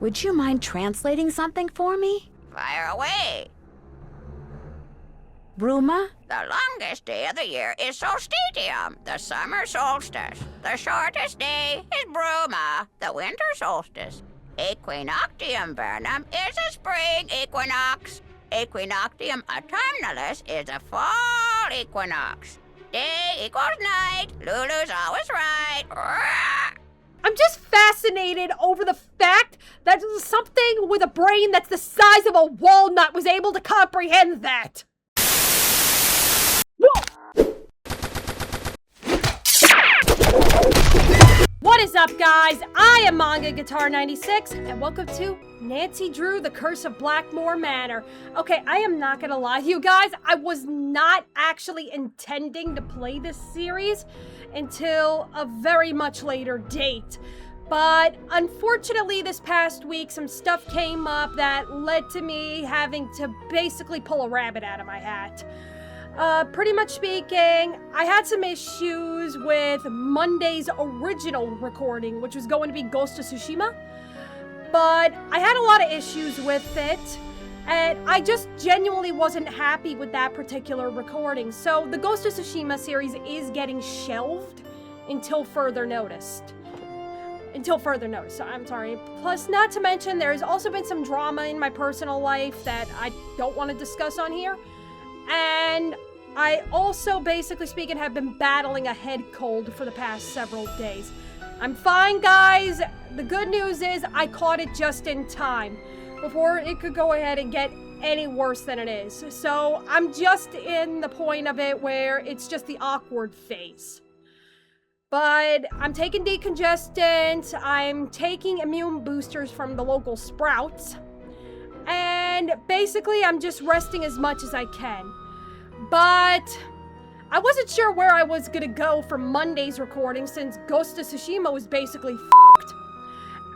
would you mind translating something for me? Fire away. Bruma? The longest day of the year is solstitium, the summer solstice. The shortest day is bruma, the winter solstice. Equinoctium vernum is a spring equinox. Equinoctium autumnalis is a fall equinox. Day equals night. Lulu's always right. I'm just fascinated over the fact that something with a brain that's the size of a walnut was able to comprehend that. What is up, guys? I am mangagcosplay and welcome to Nancy Drew, The Curse of Blackmoor Manor. Okay, I am not gonna lie to you guys, I was not actually intending to play this series until a very much later date. But unfortunately, this past week, some stuff came up that led to me having to basically pull a rabbit out of my hat. Pretty much speaking, I had some issues with Monday's original recording, which was going to be Ghost of Tsushima. But I had a lot of issues with it, and I just genuinely wasn't happy with that particular recording. So the Ghost of Tsushima series is getting shelved until further notice. So I'm sorry. Plus, not to mention, there's also been some drama in my personal life that I don't want to discuss on here. And I also, basically speaking, have been battling a head cold for the past several days. I'm fine, guys. The good news is I caught it just in time before it could go ahead and get any worse than it is. So I'm just in the point of it where it's just the awkward phase. But I'm taking decongestant, I'm taking immune boosters from the local Sprouts, and basically I'm just resting as much as I can. But I wasn't sure where I was gonna go for Monday's recording since Ghost of Tsushima was basically f***ed.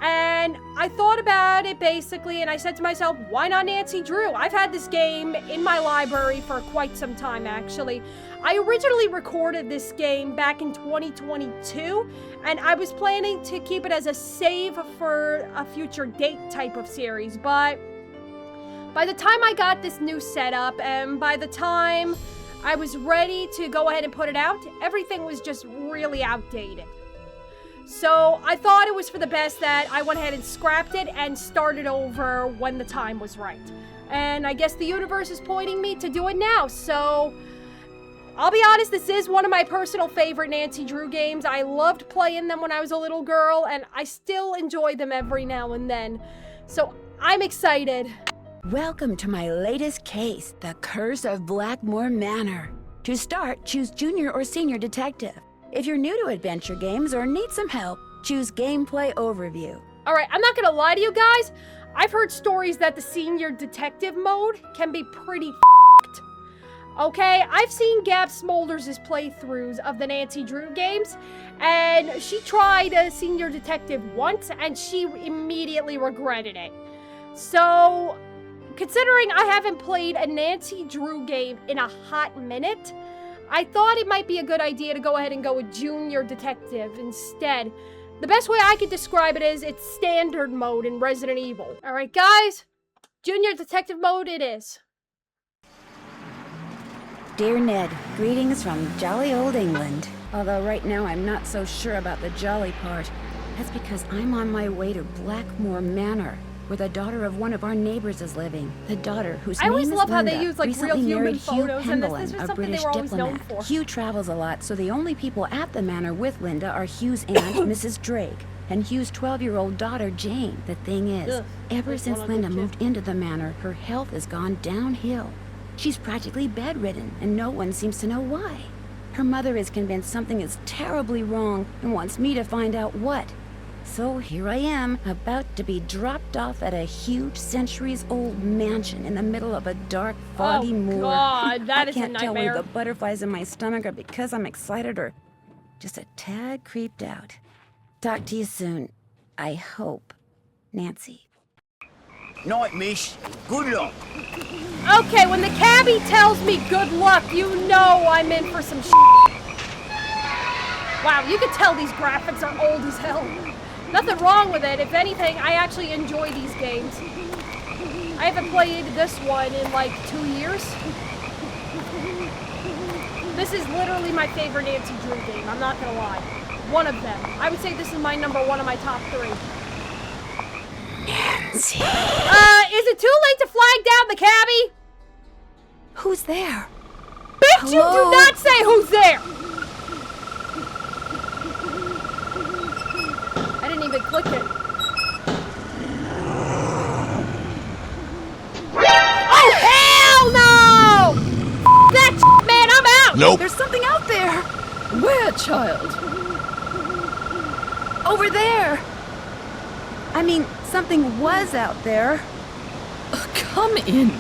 And I thought about it basically, and I said to myself, why not Nancy Drew? I've had this game in my library for quite some time, actually. I originally recorded this game back in 2022, and I was planning to keep it as a save for a future date type of series, but by the time I got this new setup, and by the time I was ready to go ahead and put it out, everything was just really outdated. So I thought it was for the best that I went ahead and scrapped it and started over when the time was right. And I guess the universe is pointing me to do it now, so I'll be honest, this is one of my personal favorite Nancy Drew games. I loved playing them when I was a little girl, and I still enjoy them every now and then. So I'm excited. Welcome to my latest case, The Curse of Blackmoor Manor. To start, choose Junior or Senior Detective. If you're new to adventure games or need some help, choose Gameplay Overview. Alright, I'm not gonna lie to you guys. I've heard stories that the Senior Detective mode can be pretty f***ed. Okay, I've seen Gab Smolders' playthroughs of the Nancy Drew games, and she tried a Senior Detective once, and she immediately regretted it. So, considering I haven't played a Nancy Drew game in a hot minute, I thought it might be a good idea to go ahead and go with Junior Detective instead. The best way I could describe it is it's standard mode in Resident Evil. Alright guys, Junior Detective mode it is. Dear Ned, greetings from jolly old England. Although right now I'm not so sure about the jolly part. That's because I'm on my way to Blackmoor Manor, where the daughter of one of our neighbors is living. The daughter, whose name is Linda, I always love how they use like real recently human married Hugh photos, and this was Pendleton, a something British they were always known diplomat. for. Hugh travels a lot, so the only people at the manor with Linda are Hugh's aunt, Mrs. Drake, and Hugh's 12-year-old daughter, Jane. The thing is, ever since Linda moved into the manor, her health has gone downhill. She's practically bedridden, and no one seems to know why. Her mother is convinced something is terribly wrong and wants me to find out what. So here I am, about to be dropped off at a huge centuries-old mansion in the middle of a dark, foggy moor. Oh God, that is a I can't tell nightmare. whether the butterflies in my stomach are because I'm excited or just a tad creeped out. Talk to you soon. I hope. Nancy. Night, miss. Good luck. Okay, when the cabbie tells me good luck, you know I'm in for some Wow, you can tell these graphics are old as hell. Nothing wrong with it. If anything, I actually enjoy these games. I haven't played this one in like 2 years. This is literally my favorite Nancy Drew game. I'm not gonna lie. One of them. I would say this is my number one of my top 3. Nancy. Is it too late to flag down the cabbie? Who's there? Bitch, you do not say who's there! I didn't even click it. Oh, hell no! F that shit, man, I'm out! Nope. There's something out there. Where, child? Over there. I mean, something was out there. Come in.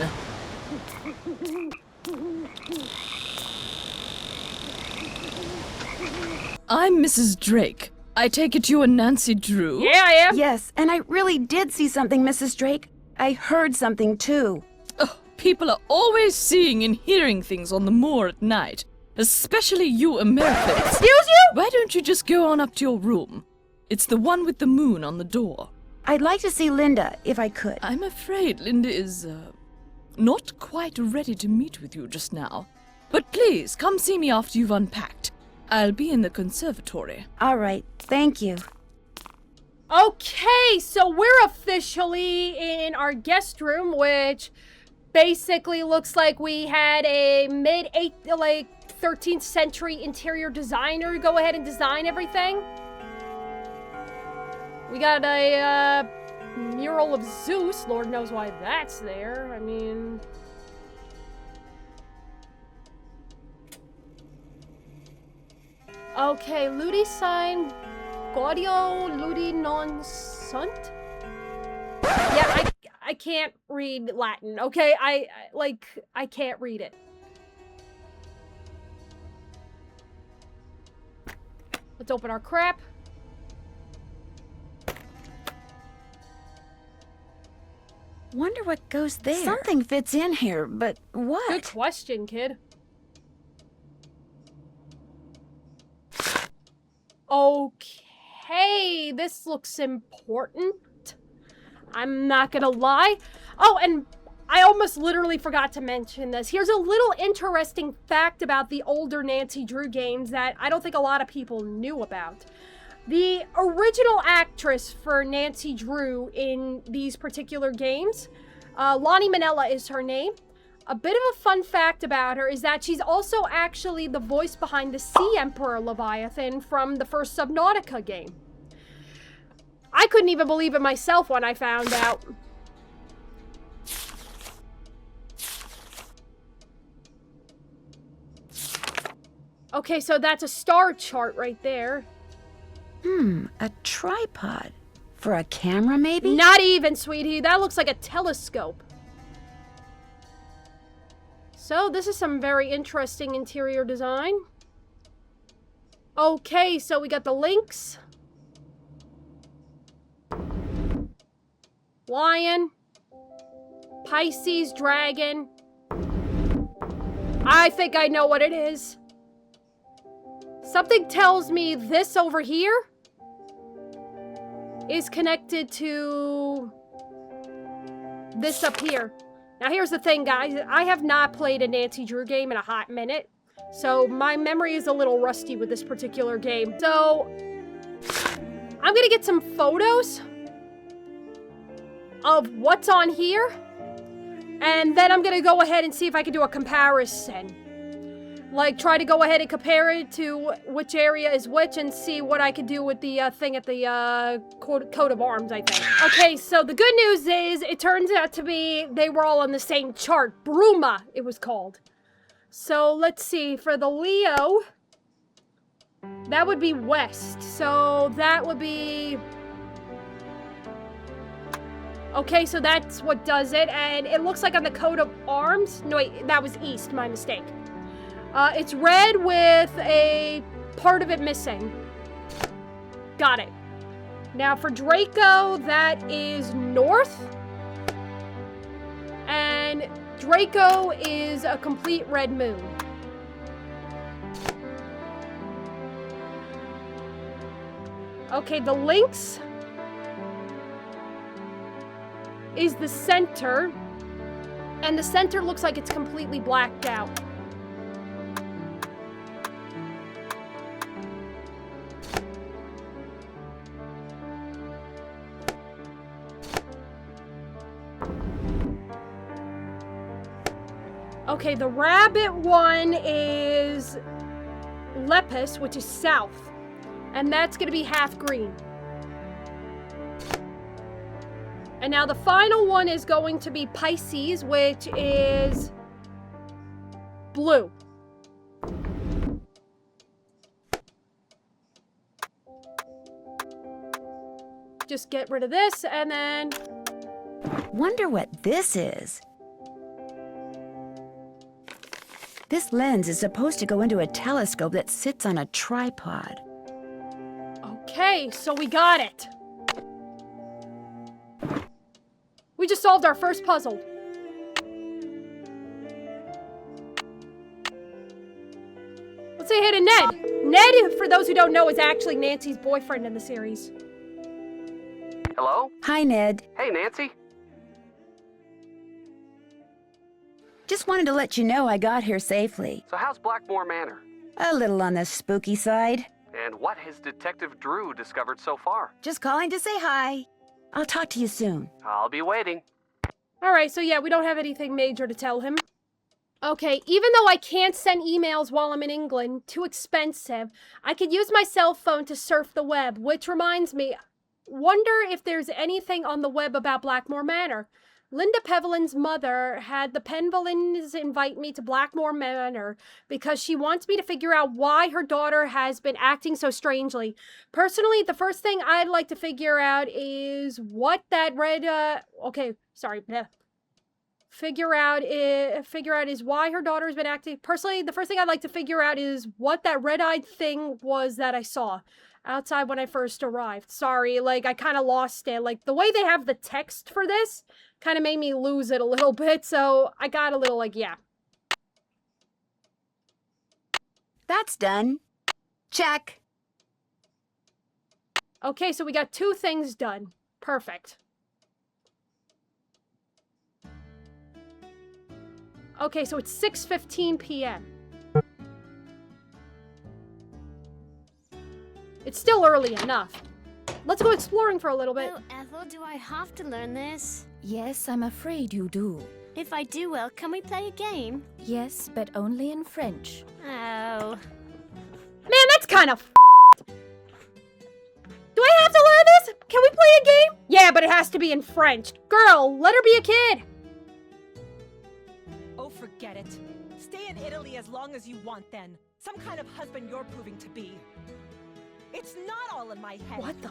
I'm Mrs. Drake. I take it you are Nancy Drew? Yeah, I am. Yes, and I really did see something, Mrs. Drake. I heard something, too. Oh, people are always seeing and hearing things on the moor at night. Especially you Americans. Excuse you? Why don't you just go on up to your room? It's the one with the moon on the door. I'd like to see Linda, if I could. I'm afraid Linda is, not quite ready to meet with you just now. But please, come see me after you've unpacked. I'll be in the conservatory. All right, thank you. Okay, so we're officially in our guest room, which basically looks like we had a mid-8th, 13th century interior designer go ahead and design everything. We got a mural of Zeus. Lord knows why that's there. I mean... Okay, Ludi sign Gaudio Ludi non sunt? Yeah, I can't read Latin, okay? I can't read it. Let's open our crap. Wonder what goes there. Something fits in here, but what? Good question, kid. Okay, this looks important. I'm not gonna lie. Oh, and I almost literally forgot to mention this. Here's a little interesting fact about the older Nancy Drew games that I don't think a lot of people knew about. The original actress for Nancy Drew in these particular games, Lonnie Manella is her name. A bit of a fun fact about her is that she's also actually the voice behind the Sea Emperor Leviathan from the first Subnautica game. I couldn't even believe it myself when I found out. Okay, so that's a star chart right there. A tripod. For a camera, maybe? Not even, sweetie. That looks like a telescope. So, this is some very interesting interior design. Okay, so we got the Lynx. Lion. Pisces, dragon. I think I know what it is. Something tells me this over here is connected to this up here. Now here's the thing, guys. I have not played a Nancy Drew game in a hot minute, so my memory is a little rusty with this particular game. So I'm gonna get some photos of what's on here, and then I'm gonna go ahead and see if I can do a comparison. Like, try to go ahead and compare it to which area is which and see what I could do with the thing at the coat of arms, I think. Okay, so the good news is it turns out to be they were all on the same chart. Bruma, it was called. So let's see. For the Leo, that would be west. So that would be... Okay, so that's what does it. And it looks like on the coat of arms... No, wait, that was east. My mistake. It's red with a part of it missing. Got it. Now for Draco, that is north. And Draco is a complete red moon. Okay, the Lynx is the center. And the center looks like it's completely blacked out. Okay, the rabbit one is Lepus, which is south. And that's going to be half green. And now the final one is going to be Pisces, which is blue. Just get rid of this, and then... Wonder what this is. This lens is supposed to go into a telescope that sits on a tripod. Okay, so we got it. We just solved our first puzzle. Let's say hey to Ned. Ned, for those who don't know, is actually Nancy's boyfriend in the series. Hello? Hi, Ned. Hey, Nancy. Just wanted to let you know I got here safely. So how's Blackmoor Manor? A little on the spooky side. And what has Detective Drew discovered so far? Just calling to say hi. I'll talk to you soon. I'll be waiting. Alright, so yeah, we don't have anything major to tell him. Okay, even though I can't send emails while I'm in England, too expensive, I could use my cell phone to surf the web, which reminds me, wonder if there's anything on the web about Blackmoor Manor. Linda Pevelin's mother had the Penvalins invite me to Blackmoor Manor because she wants me to figure out why her daughter has been acting so strangely. Personally, the first thing I'd like to figure out is what that figure out is why her daughter has been acting. Personally, the first thing I'd like to figure out is what that red-eyed thing was that I saw outside when I first arrived. Sorry, like, I kind of lost it. Like, the way they have the text for this kind of made me lose it a little bit, so I got a little, like, yeah. That's done. Check. Okay, so we got 2 things done. Perfect. Okay, so it's 6:15 p.m. It's still early enough. Let's go exploring for a little bit. Oh, Ethel, do I have to learn this? Yes, I'm afraid you do. If I do well, can we play a game? Yes, but only in French. Oh. Man, that's kind of Do I have to learn this? Can we play a game? Yeah, but it has to be in French. Girl, let her be a kid. Oh, forget it. Stay in Italy as long as you want then. Some kind of husband you're proving to be. It's not all in my head. What the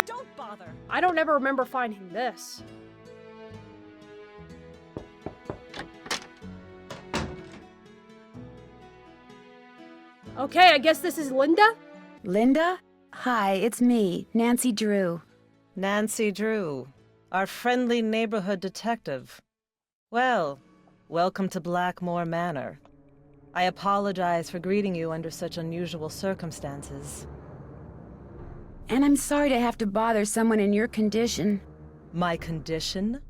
Don't bother. I don't ever remember finding this. Okay, I guess this is Linda? Linda? Hi, it's me, Nancy Drew. Nancy Drew, our friendly neighborhood detective. Well, welcome to Blackmoor Manor. I apologize for greeting you under such unusual circumstances. And I'm sorry to have to bother someone in your condition. My condition?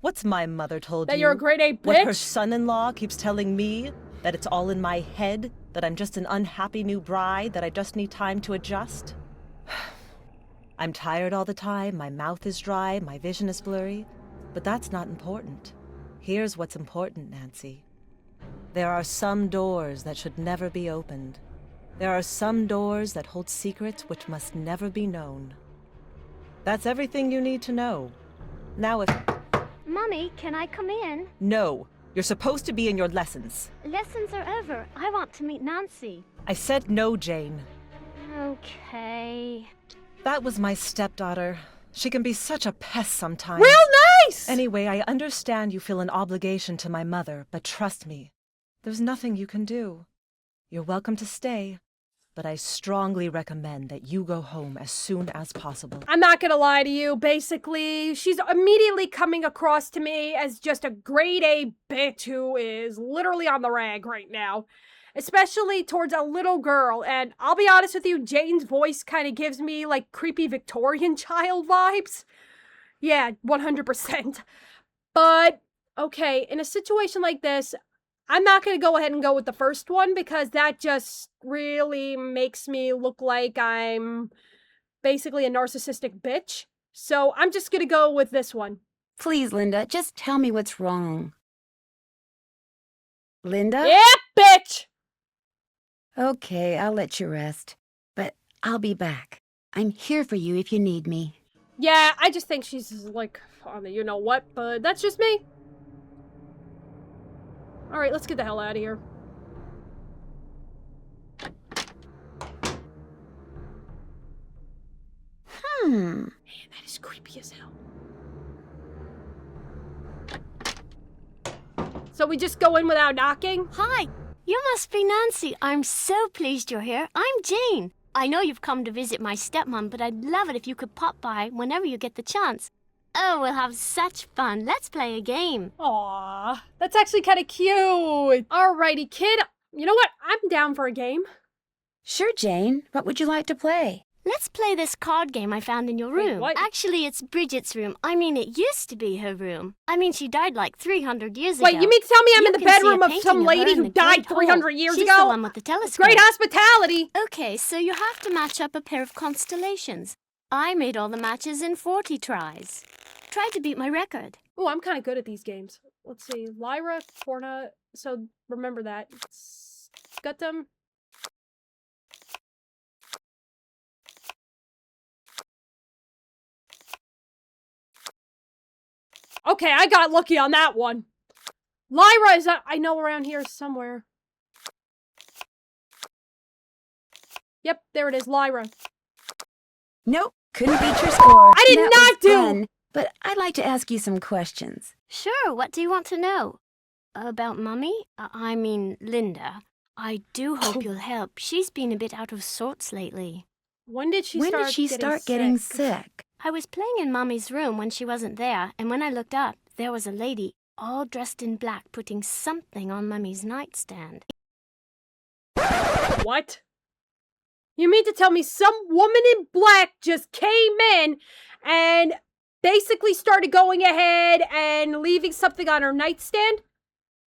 What's my mother told you? That you're a grade A bitch? What her son-in-law keeps telling me? That it's all in my head? That I'm just an unhappy new bride? That I just need time to adjust? I'm tired all the time, my mouth is dry, my vision is blurry. But that's not important. Here's what's important, Nancy. There are some doors that should never be opened. There are some doors that hold secrets which must never be known. That's everything you need to know. Now if... Mummy, can I come in? No. You're supposed to be in your lessons. Lessons are over. I want to meet Nancy. I said no, Jane. Okay. That was my stepdaughter. She can be such a pest sometimes. Real nice! Anyway, I understand you feel an obligation to my mother, but trust me, there's nothing you can do. You're welcome to stay, but I strongly recommend that you go home as soon as possible. I'm not gonna lie to you. Basically, she's immediately coming across to me as just a grade A bitch who is literally on the rag right now. Especially towards a little girl. And I'll be honest with you, Jane's voice kind of gives me like creepy Victorian child vibes. Yeah, 100%. But, okay, in a situation like this, I'm not going to go ahead and go with the first one because that just really makes me look like I'm basically a narcissistic bitch. So I'm just going to go with this one. Please, Linda, just tell me what's wrong. Linda? Yeah, bitch! Okay, I'll let you rest. But I'll be back. I'm here for you if you need me. Yeah, I just think she's like on the you-know-what, but that's just me. Alright, let's get the hell out of here. Man, that is creepy as hell. So we just go in without knocking? Hi, you must be Nancy. I'm so pleased you're here. I'm Jane. I know you've come to visit my stepmom, but I'd love it if you could pop by whenever you get the chance. Oh, we'll have such fun. Let's play a game. Aww, that's actually kind of cute. Alrighty, kid. You know what? I'm down for a game. Sure, Jane. What would you like to play? Let's play this card game I found in your room. Wait, what? Actually, it's Bridget's room. I mean, it used to be her room. I mean, she died like 300 years ago. Wait, you mean to tell me I'm in the can see a bedroom of painting some her lady in who the died Great Hall. 300 years She's ago? the one with the telescope. Great hospitality! Okay, so you have to match up a pair of constellations. I made all the matches in 40 tries. Try to beat my record. Oh, I'm kind of good at these games. Let's see. Lyra, Forna. So remember that. Got them. Okay, I got lucky on that one. Lyra is, I know, around here somewhere. Yep, there it is, Lyra. Nope, couldn't beat your score. I did That not was do! fun, but I'd like to ask you some questions. Sure, what do you want to know? About Mummy? I mean, Linda. I do hope you'll help. She's been a bit out of sorts lately. When did she When start did she start getting sick? I was playing in Mummy's room when she wasn't there, and when I looked up, there was a lady all dressed in black putting something on Mummy's nightstand. What? You mean to tell me some woman in black just came in and basically started going ahead and leaving something on her nightstand?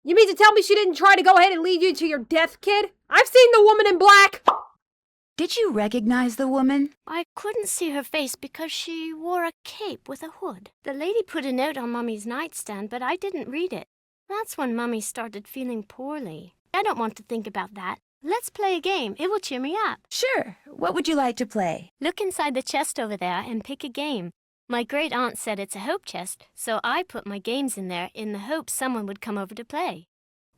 You mean to tell me she didn't try to go ahead and lead you to your death, kid? I've seen the woman in black! Did you recognize the woman? I couldn't see her face because she wore a cape with a hood. The lady put a note on Mummy's nightstand, but I didn't read it. That's when Mummy started feeling poorly. I don't want to think about that. Let's play a game. It will cheer me up. Sure. What would you like to play? Look inside the chest over there and pick a game. My great aunt said it's a hope chest, so I put my games in there in the hope someone would come over to play.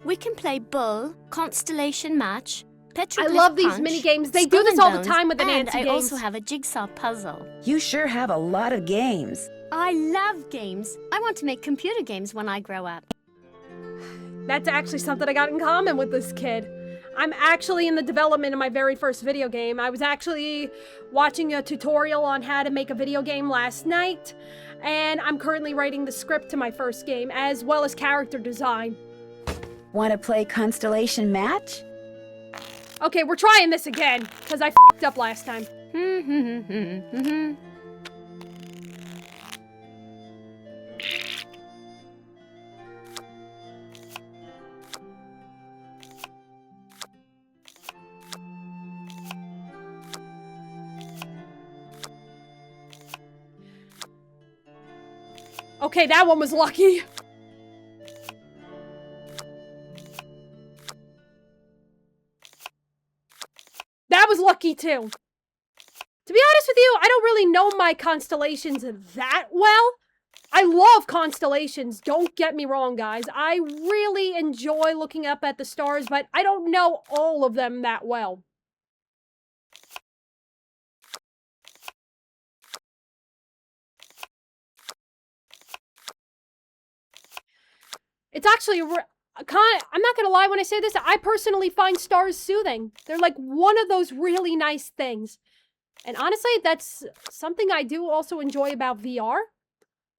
We can play Bull, Constellation Match, Petroglyph I love these Punch, mini games. They Skull do this and all the Bones, time with the and Nancy I games. also have a jigsaw puzzle. You sure have a lot of games. I love games. I want to make computer games when I grow up. That's actually something I got in common with this kid. I'm actually in the development of my very first video game. I was actually watching a tutorial on how to make a video game last night, and I'm currently writing the script to my first game, as well as character design. Want to play Constellation Match? Okay, we're trying this again, because I f***ed up last time. Okay, that one was lucky. That was lucky too. To be honest with you, I don't really know my constellations that well. I love constellations, don't get me wrong, guys. I really enjoy looking up at the stars, but I don't know all of them that well. It's actually I'm not gonna lie when I say this, I personally find stars soothing. They're like one of those really nice things. And honestly, that's something I do also enjoy about VR,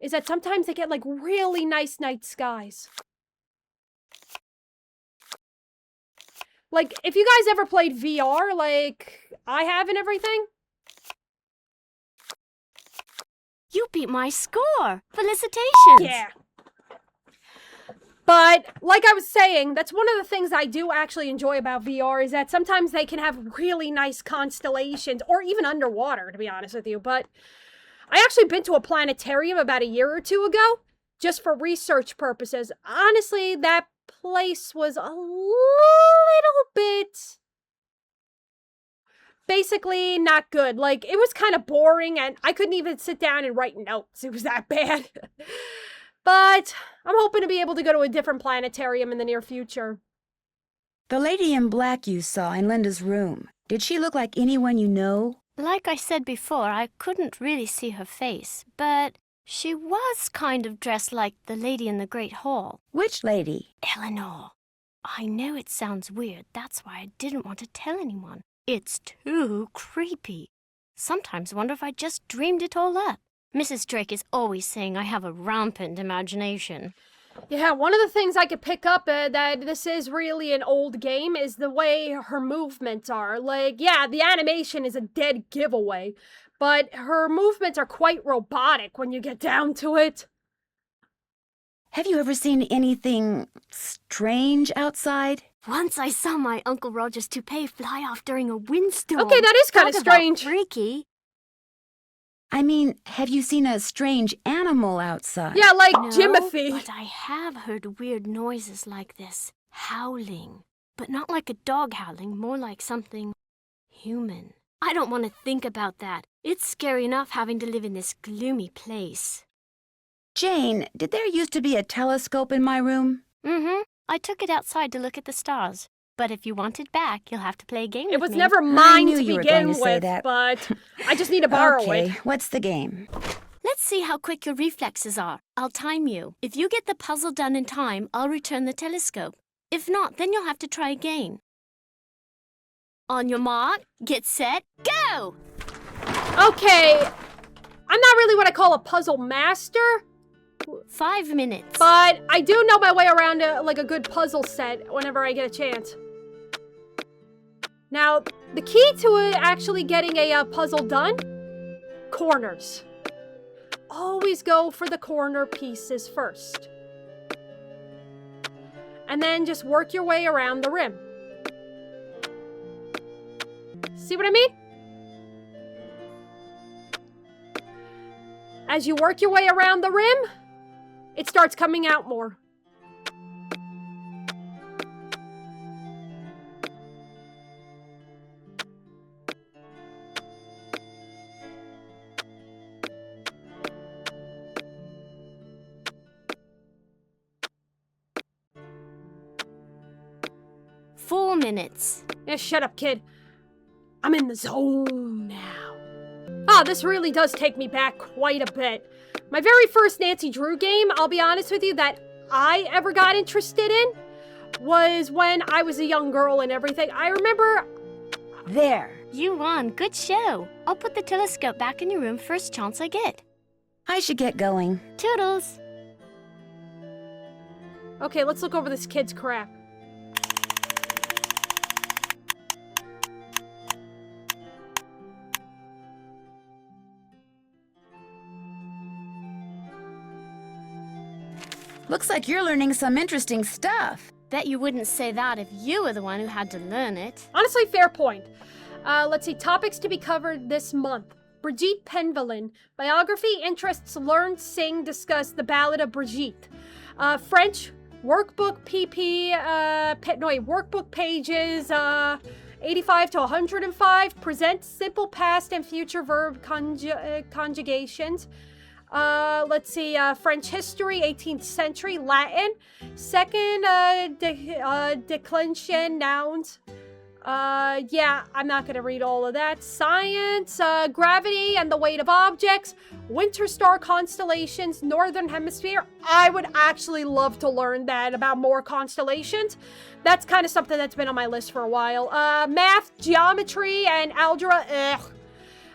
is that sometimes they get like really nice night skies. Like, if you guys ever played VR, like I have and everything, You beat my score! Felicitations! Yeah. But, like I was saying, that's one of the things I do actually enjoy about VR is that sometimes they can have really nice constellations, or even underwater, to be honest with you. But I actually been to a planetarium about a year or two ago, just for research purposes. Honestly, that place was a little bit... basically not good. Like, it was kind of boring, and I couldn't even sit down and write notes. It was that bad. But I'm hoping to be able to go to a different planetarium in the near future. The lady in black you saw in Linda's room, did she look like anyone you know? Like I said before, I couldn't really see her face, but she was kind of dressed like the lady in the Great Hall. Which lady? Eleanor. I know it sounds weird, that's why I didn't want to tell anyone. It's too creepy. Sometimes I wonder if I just dreamed it all up. Mrs. Drake is always saying I have a rampant imagination. Yeah, one of the things I could pick up that this is really an old game is the way her movements are. Like, yeah, the animation is a dead giveaway, but her movements are quite robotic when you get down to it. Have you ever seen anything strange outside? Once I saw my Uncle Roger's toupee fly off during a windstorm. Okay, that is kind of Talk about strange. Freaky. I mean, have you seen a strange animal outside? Yeah, like No, Jimothy. but I have heard weird noises like this. Howling. But not like a dog howling, more like something human. I don't want to think about that. It's scary enough having to live in this gloomy place. Jane, did there used to be a telescope in my room? Mm-hmm. I took it outside to look at the stars. But if you want it back, you'll have to play a game with me. It was never mine knew to you were begin going to say with, that. but I just need to borrow Okay, it. what's the game? Let's see how quick your reflexes are. I'll time you. If you get the puzzle done in time, I'll return the telescope. If not, then you'll have to try again. On your mark, get set, go! Okay, I'm not really what I call a puzzle master, 5 minutes. but I do know my way around like a good puzzle set whenever I get a chance. Now, the key to actually getting a puzzle done, corners. Always go for the corner pieces first. And then just work your way around the rim. See what I mean? As you work your way around the rim, it starts coming out more. Four minutes. Yeah, shut up, kid. I'm in the zone now. Ah, this really does take me back quite a bit. My very first Nancy Drew game, I'll be honest with you, that I ever got interested in was when I was a young girl and everything. I remember... There. You won. Good show. I'll put the telescope back in your room first chance I get. I should get going. Toodles. Okay, let's look over this kid's crap. Looks like you're learning some interesting stuff. Bet you wouldn't say that if you were the one who had to learn it. Honestly, fair point. Let's see, topics to be covered this month. Brigitte Penvelin. Biography, interests, learn, sing, discuss the Ballad of Brigitte. French, workbook workbook pages 85 to 105. Present simple past and future verb conjugations. Let's see, French history, 18th century, Latin. Second, declension, nouns. Yeah, I'm not gonna read all of that. Science, gravity and the weight of objects, winter star constellations, northern hemisphere. I would actually love to learn that about more constellations. That's kind of something that's been on my list for a while. Math, geometry, and algebra, ugh.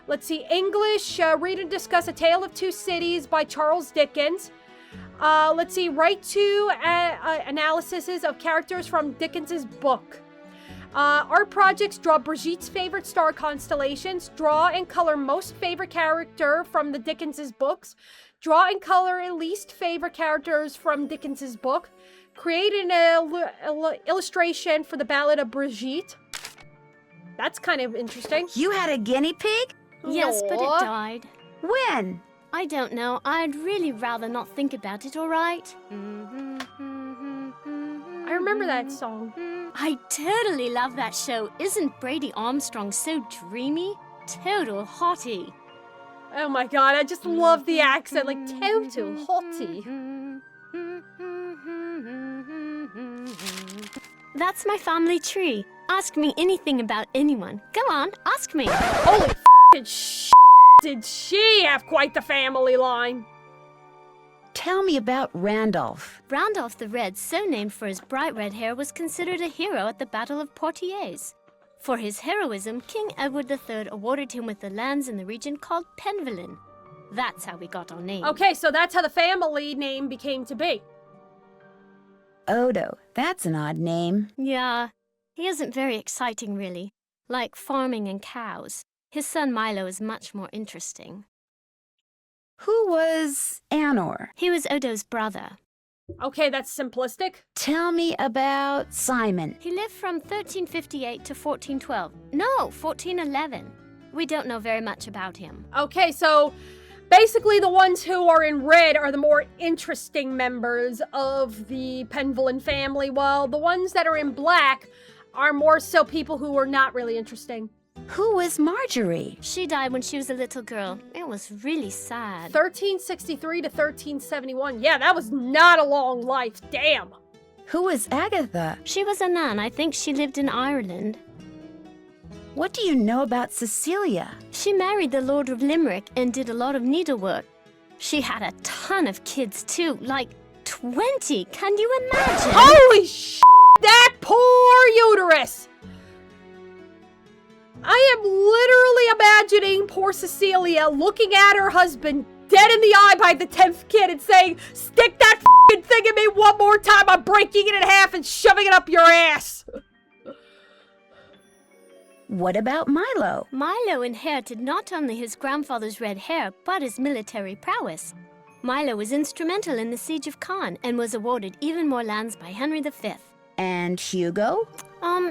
Let's see, English, read and discuss A Tale of Two Cities by Charles Dickens. Let's see, write two analyses of characters from Dickens's book. Art projects: draw Brigitte's favorite star constellations. Draw and color most favorite character from the Dickens's books. Draw and color least favorite characters from Dickens's book. Create an illustration for the Ballad of Brigitte. That's kind of interesting. You had a guinea pig? Yes, but it died. When? I don't know. I'd really rather not think about it, all right? I remember that song. I totally love that show. Isn't Brady Armstrong so dreamy? Total hottie. Oh my god, I just love the accent, like total hottie. That's my family tree. Ask me anything about anyone. Go on, ask me. Holy f***ing did she have quite the family line? Tell me about Randolph. Randolph the Red, so named for his bright red hair, was considered a hero at the Battle of Poitiers. For his heroism, King Edward III awarded him with the lands in the region called Penvelin. That's how we got our name. Okay, so that's how the family name became to be. Odo. That's an odd name. Yeah, he isn't very exciting, really. Like farming and cows. His son Milo is much more interesting. Who was Anor? He was Odo's brother. Okay, that's simplistic. Tell me about Simon. He lived from 1358 to 1412. No, 1411. We don't know very much about him. Okay, so basically the ones who are in red are the more interesting members of the Penvelin family, while the ones that are in black are more so people who are not really interesting. Who was Marjorie? She died when she was a little girl. It was really sad. 1363 to 1371. Yeah, that was not a long life. Damn. Who was Agatha? She was a nun. I think she lived in Ireland. What do you know about Cecilia? She married the Lord of Limerick and did a lot of needlework. She had a ton of kids, too. Like 20. Can you imagine? Holy sh**! That poor uterus! I am literally imagining poor Cecilia looking at her husband dead in the eye by the 10th kid and saying, "Stick that f***ing thing in me one more time, I'm breaking it in half and shoving it up your ass." What about Milo? Milo inherited not only his grandfather's red hair, but his military prowess. Milo was instrumental in the siege of Caen and was awarded even more lands by Henry V. And Hugo?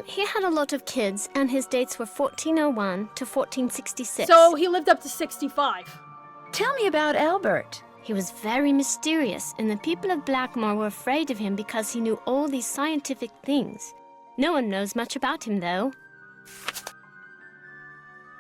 He had a lot of kids, and his dates were 1401 to 1466. So he lived up to 65. Tell me about Albert. He was very mysterious, and the people of Blackmoor were afraid of him because he knew all these scientific things. No one knows much about him, though.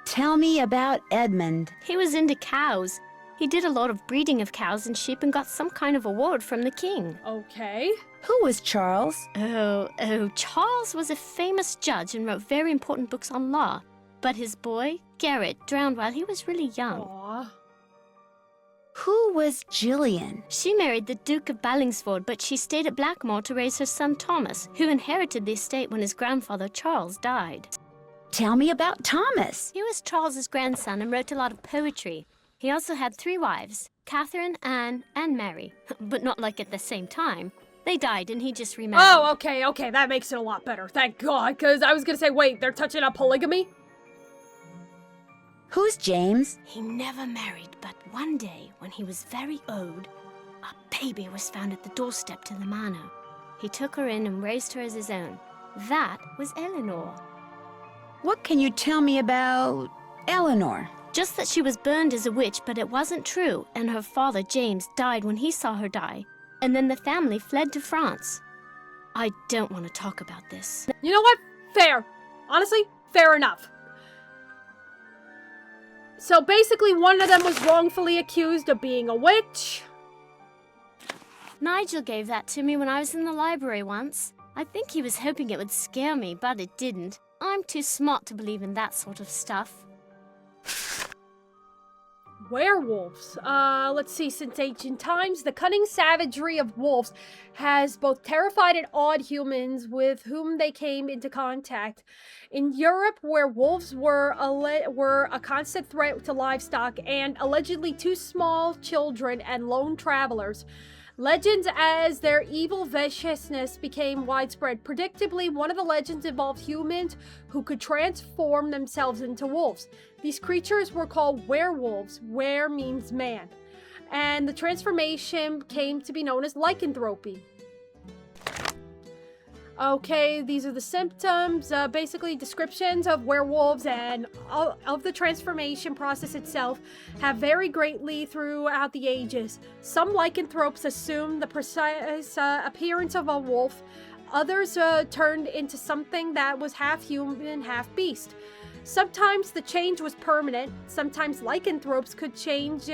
Tell me about Edmund. He was into cows. He did a lot of breeding of cows and sheep and got some kind of award from the king. Okay. Who was Charles? Charles was a famous judge and wrote very important books on law. But his boy, Garrett, drowned while he was really young. Aww. Who was Gillian? She married the Duke of Ballingsford, but she stayed at Blackmoor to raise her son Thomas, who inherited the estate when his grandfather Charles died. Tell me about Thomas. He was Charles's grandson and wrote a lot of poetry. He also had 3 wives, Catherine, Anne, and Mary. But not like at the same time. They died and he just remarried. Oh, okay, that makes it a lot better. Thank God, because I was going to say, wait, they're touching on polygamy? Who's James? He never married, but one day, when he was very old, a baby was found at the doorstep to the manor. He took her in and raised her as his own. That was Eleanor. What can you tell me about Eleanor? Just that she was burned as a witch, but it wasn't true, and her father, James, died when he saw her die. And then the family fled to France. I don't want to talk about this. You know what? Fair. Honestly, fair enough. So basically, one of them was wrongfully accused of being a witch. Nigel gave that to me when I was in the library once. I think he was hoping it would scare me, but it didn't. I'm too smart to believe in that sort of stuff. Werewolves. Let's see. Since ancient times, the cunning savagery of wolves has both terrified and awed humans with whom they came into contact. In Europe, where wolves were a constant threat to livestock and allegedly to small children and lone travelers, Legends as their evil viciousness became widespread. Predictably, one of the legends involved humans who could transform themselves into wolves. These creatures were called werewolves. Were means man. And the transformation came to be known as lycanthropy. Okay, these are the symptoms, basically descriptions of werewolves and of the transformation process itself have varied greatly throughout the ages. Some lycanthropes assumed the precise appearance of a wolf. Others turned into something that was half human, half beast. Sometimes the change was permanent. Sometimes lycanthropes could change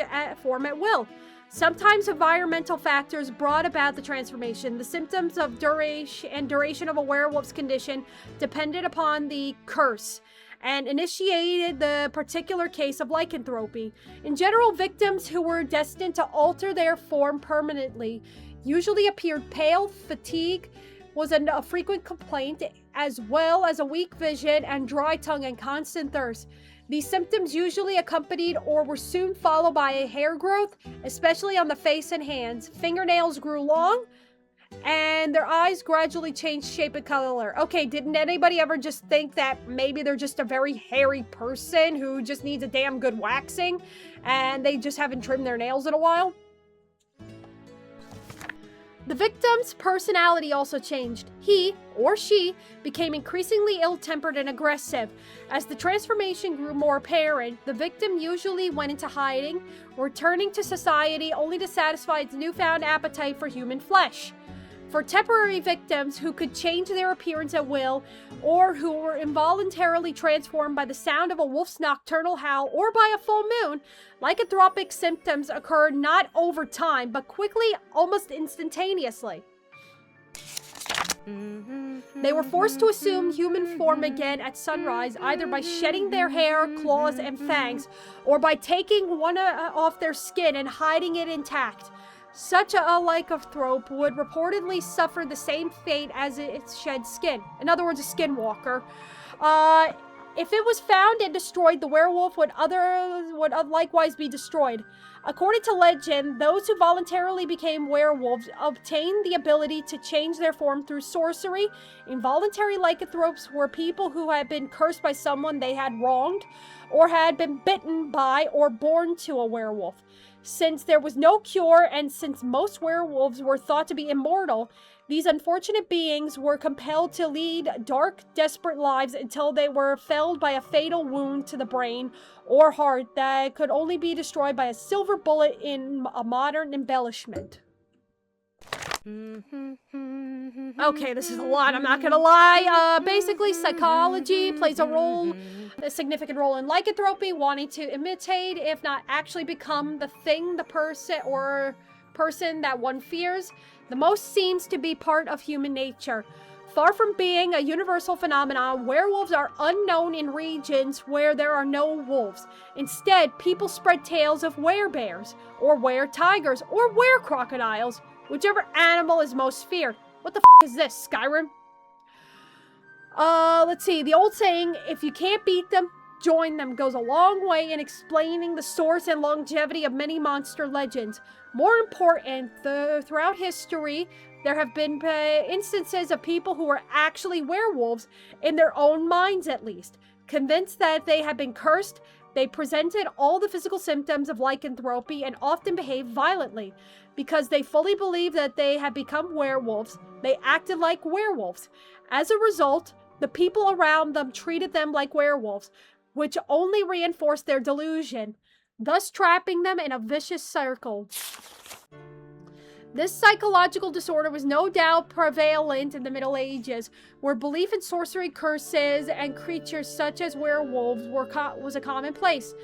form at will. Sometimes environmental factors brought about the transformation. The symptoms of duration of a werewolf's condition depended upon the curse and initiated the particular case of lycanthropy. In general, victims who were destined to alter their form permanently usually appeared pale. Fatigue was a frequent complaint, as well as a weak vision and dry tongue and constant thirst. These symptoms usually accompanied or were soon followed by a hair growth, especially on the face and hands. Fingernails grew long, and their eyes gradually changed shape and color. Okay, didn't anybody ever just think that maybe they're just a very hairy person who just needs a damn good waxing, and they just haven't trimmed their nails in a while? The victim's personality also changed. He, or she, became increasingly ill-tempered and aggressive. As the transformation grew more apparent, the victim usually went into hiding, returning to society only to satisfy its newfound appetite for human flesh. For temporary victims who could change their appearance at will, or who were involuntarily transformed by the sound of a wolf's nocturnal howl or by a full moon, lycanthropic symptoms occurred not over time, but quickly, almost instantaneously. They were forced to assume human form again at sunrise, either by shedding their hair, claws, and fangs, or by taking one off their skin and hiding it intact. Such a lycanthrope would reportedly suffer the same fate as its shed skin. In other words, a skinwalker. If it was found and destroyed, the werewolf would likewise be destroyed. According to legend, those who voluntarily became werewolves obtained the ability to change their form through sorcery. Involuntary lycanthropes were people who had been cursed by someone they had wronged, or had been bitten by or born to a werewolf. Since there was no cure, and since most werewolves were thought to be immortal, these unfortunate beings were compelled to lead dark, desperate lives until they were felled by a fatal wound to the brain or heart that could only be destroyed by a silver bullet in a modern embellishment. Okay, this is a lot, I'm not gonna lie. Basically, psychology plays a significant role in lycanthropy, wanting to imitate, if not actually become, the thing, the person that one fears. The most seems to be part of human nature. Far from being a universal phenomenon, werewolves are unknown in regions where there are no wolves. Instead, people spread tales of werebears, or were-tigers, or were-crocodiles, whichever animal is most feared. What the f*** is this, Skyrim? Let's see. The old saying, if you can't beat them, join them, goes a long way in explaining the source and longevity of many monster legends. More important, throughout history, there have been instances of people who were actually werewolves, in their own minds at least. Convinced that they had been cursed, they presented all the physical symptoms of lycanthropy and often behaved violently. Because they fully believed that they had become werewolves, they acted like werewolves. As a result, the people around them treated them like werewolves, which only reinforced their delusion, thus trapping them in a vicious circle. This psychological disorder was no doubt prevalent in the Middle Ages, where belief in sorcery, curses, and creatures such as werewolves was a commonplace.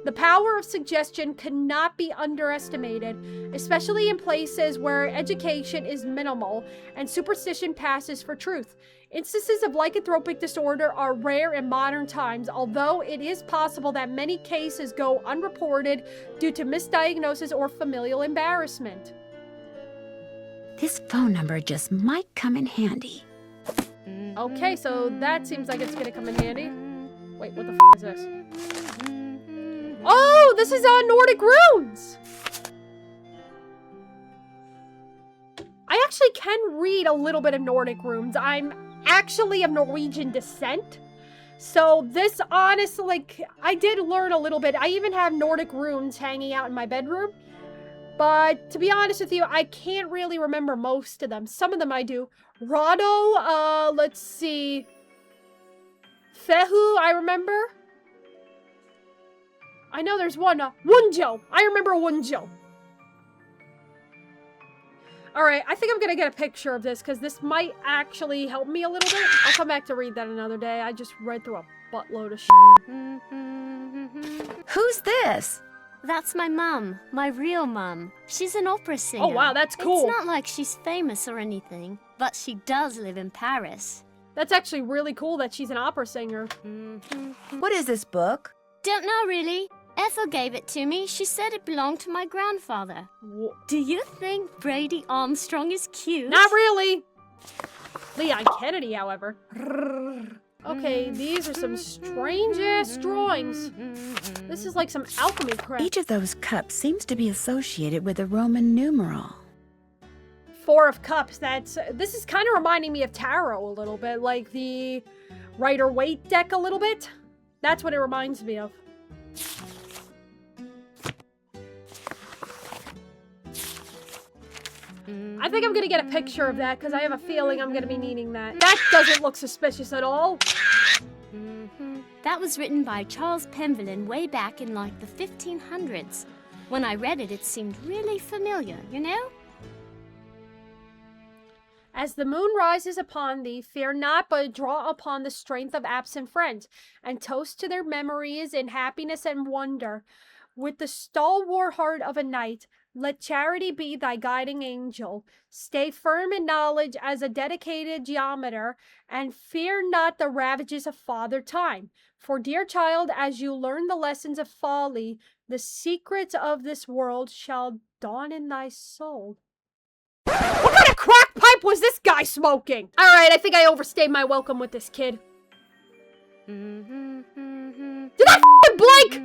The power of suggestion cannot be underestimated, especially in places where education is minimal and superstition passes for truth. Instances of lycanthropic disorder are rare in modern times, although it is possible that many cases go unreported due to misdiagnosis or familial embarrassment. This phone number just might come in handy. Okay, so that seems like it's gonna come in handy. Wait, what the f*** is this? Oh, this is Nordic runes! actually can read a little bit of Nordic runes. I'm actually of Norwegian descent. So this, honestly, like, I did learn a little bit. I even have Nordic runes hanging out in my bedroom. But to be honest with you, I can't really remember most of them. Some of them I do. Rado, let's see. Fehu, I remember. I know there's one, Wunjo. I remember Wunjo. Alright, I think I'm gonna get a picture of this, because this might actually help me a little bit. I'll come back to read that another day. I just read through a buttload of Who's this? That's my mum, my real mum. She's an opera singer. Oh wow, that's cool. It's not like she's famous or anything, but she does live in Paris. That's actually really cool that she's an opera singer. What is this book? Don't know really. Ethel gave it to me. She said it belonged to my grandfather. Do you think Brady Armstrong is cute? Not really. Leon Kennedy, however. Okay, these are some strange-ass drawings. This is like some alchemy crap. Each of those cups seems to be associated with a Roman numeral. 4 of Cups. This is kind of reminding me of tarot a little bit, like the Rider-Waite deck a little bit. That's what it reminds me of. I think I'm gonna get a picture of that because I have a feeling I'm gonna be needing that. That doesn't look suspicious at all. That was written by Charles Penvelin way back in like the 1500s. When I read it, it seemed really familiar, you know? As the moon rises upon thee, fear not, but draw upon the strength of absent friends, and toast to their memories in happiness and wonder. With the stalwart heart of a knight, let charity be thy guiding angel. Stay firm in knowledge as a dedicated geometer, and fear not the ravages of Father Time. For, dear child, as you learn the lessons of folly, the secrets of this world shall dawn in thy soul. What kind of crack pipe was this guy smoking? Alright, I think I overstayed my welcome with this kid. Did I f***ing blink?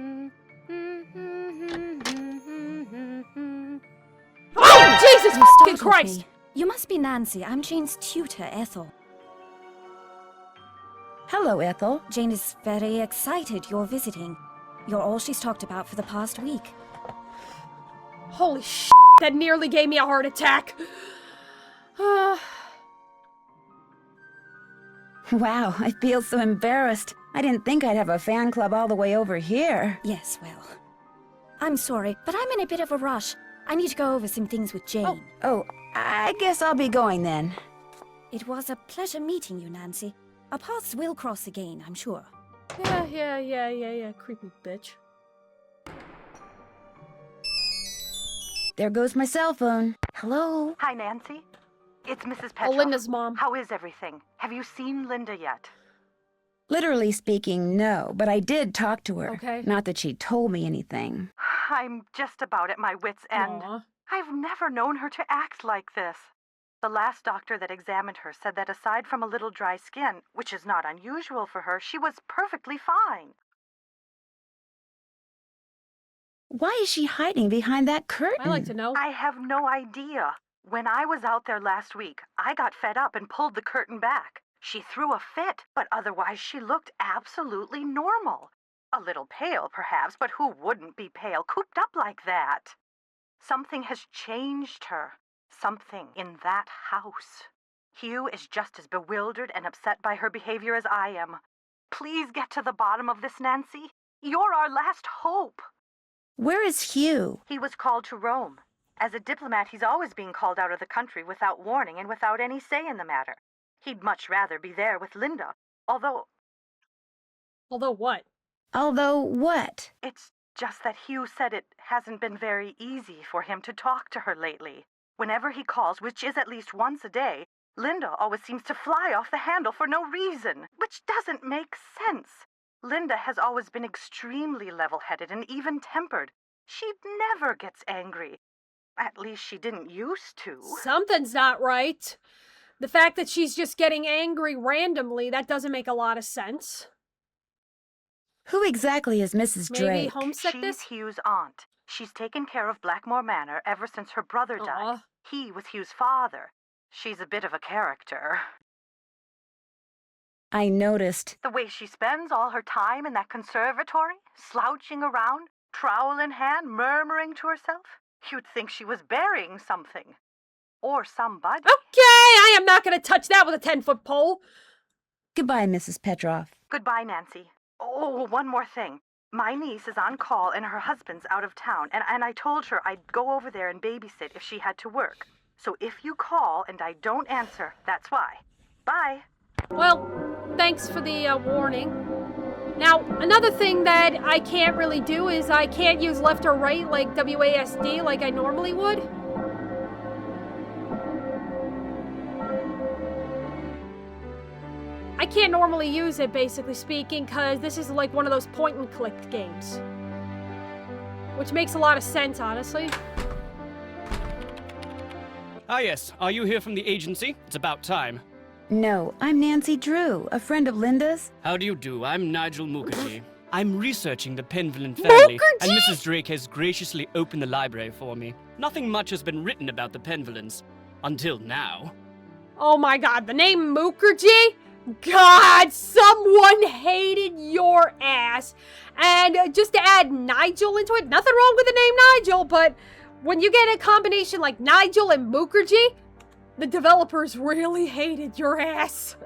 Oh, Jesus fucking Christ! Me. You must be Nancy. I'm Jane's tutor, Ethel. Hello, Ethel. Jane is very excited you're visiting. You're all she's talked about for the past week. Holy shit, that nearly gave me a heart attack. Wow, I feel so embarrassed. I didn't think I'd have a fan club all the way over here. Yes, well. I'm sorry, but I'm in a bit of a rush. I need to go over some things with Jane. Oh, I guess I'll be going then. It was a pleasure meeting you, Nancy. Our paths will cross again, I'm sure. Yeah, creepy bitch. There goes my cell phone. Hello? Hi, Nancy. It's Mrs. Oh, Petrov. Linda's mom. How is everything? Have you seen Linda yet? Literally speaking, no, but I did talk to her. Okay. Not that she told me anything. I'm just about at my wit's end. Aww. I've never known her to act like this. The last doctor that examined her said that aside from a little dry skin, which is not unusual for her, she was perfectly fine. Why is she hiding behind that curtain? I'd like to know. I have no idea. When I was out there last week, I got fed up and pulled the curtain back. She threw a fit, but otherwise she looked absolutely normal. A little pale, perhaps, but who wouldn't be pale, cooped up like that? Something has changed her. Something in that house. Hugh is just as bewildered and upset by her behavior as I am. Please get to the bottom of this, Nancy. You're our last hope. Where is Hugh? He was called to Rome. As a diplomat, he's always being called out of the country without warning and without any say in the matter. He'd much rather be there with Linda, although... Although what? Although what? It's just that Hugh said it hasn't been very easy for him to talk to her lately. Whenever he calls, which is at least once a day, Linda always seems to fly off the handle for no reason, which doesn't make sense. Linda has always been extremely level-headed and even-tempered. She never gets angry. At least she didn't used to. Something's not right. The fact that she's just getting angry randomly, that doesn't make a lot of sense. Who exactly is Mrs. Drake? Maybe homesickness? She's Hugh's aunt. She's taken care of Blackmoor Manor ever since her brother died. He was Hugh's father. She's a bit of a character. I noticed. The way she spends all her time in that conservatory, slouching around, trowel in hand, murmuring to herself. You'd think she was burying something. Or somebody. Okay, I am not going to touch that with a 10-foot pole. Goodbye, Mrs. Petroff. Goodbye, Nancy. Oh, one more thing. My niece is on call and her husband's out of town, and I told her I'd go over there and babysit if she had to work. So if you call and I don't answer, that's why. Bye. Well, thanks for the warning. Now, another thing that I can't really do is I can't use left or right like WASD like I normally would. I can't normally use it, basically speaking, because this is like one of those point-and-click games. Which makes a lot of sense, honestly. Ah yes, are you here from the agency? It's about time. No, I'm Nancy Drew, a friend of Linda's. How do you do? I'm Nigel Mukherjee. I'm researching the Penvillin family, and Mrs. Drake has graciously opened the library for me. Nothing much has been written about the Penvillins. Until now. Oh my god, the name Mukherjee? God, someone hated your ass. And just to add Nigel into it, nothing wrong with the name Nigel, but when you get a combination like Nigel and Mukherjee, the developers really hated your ass.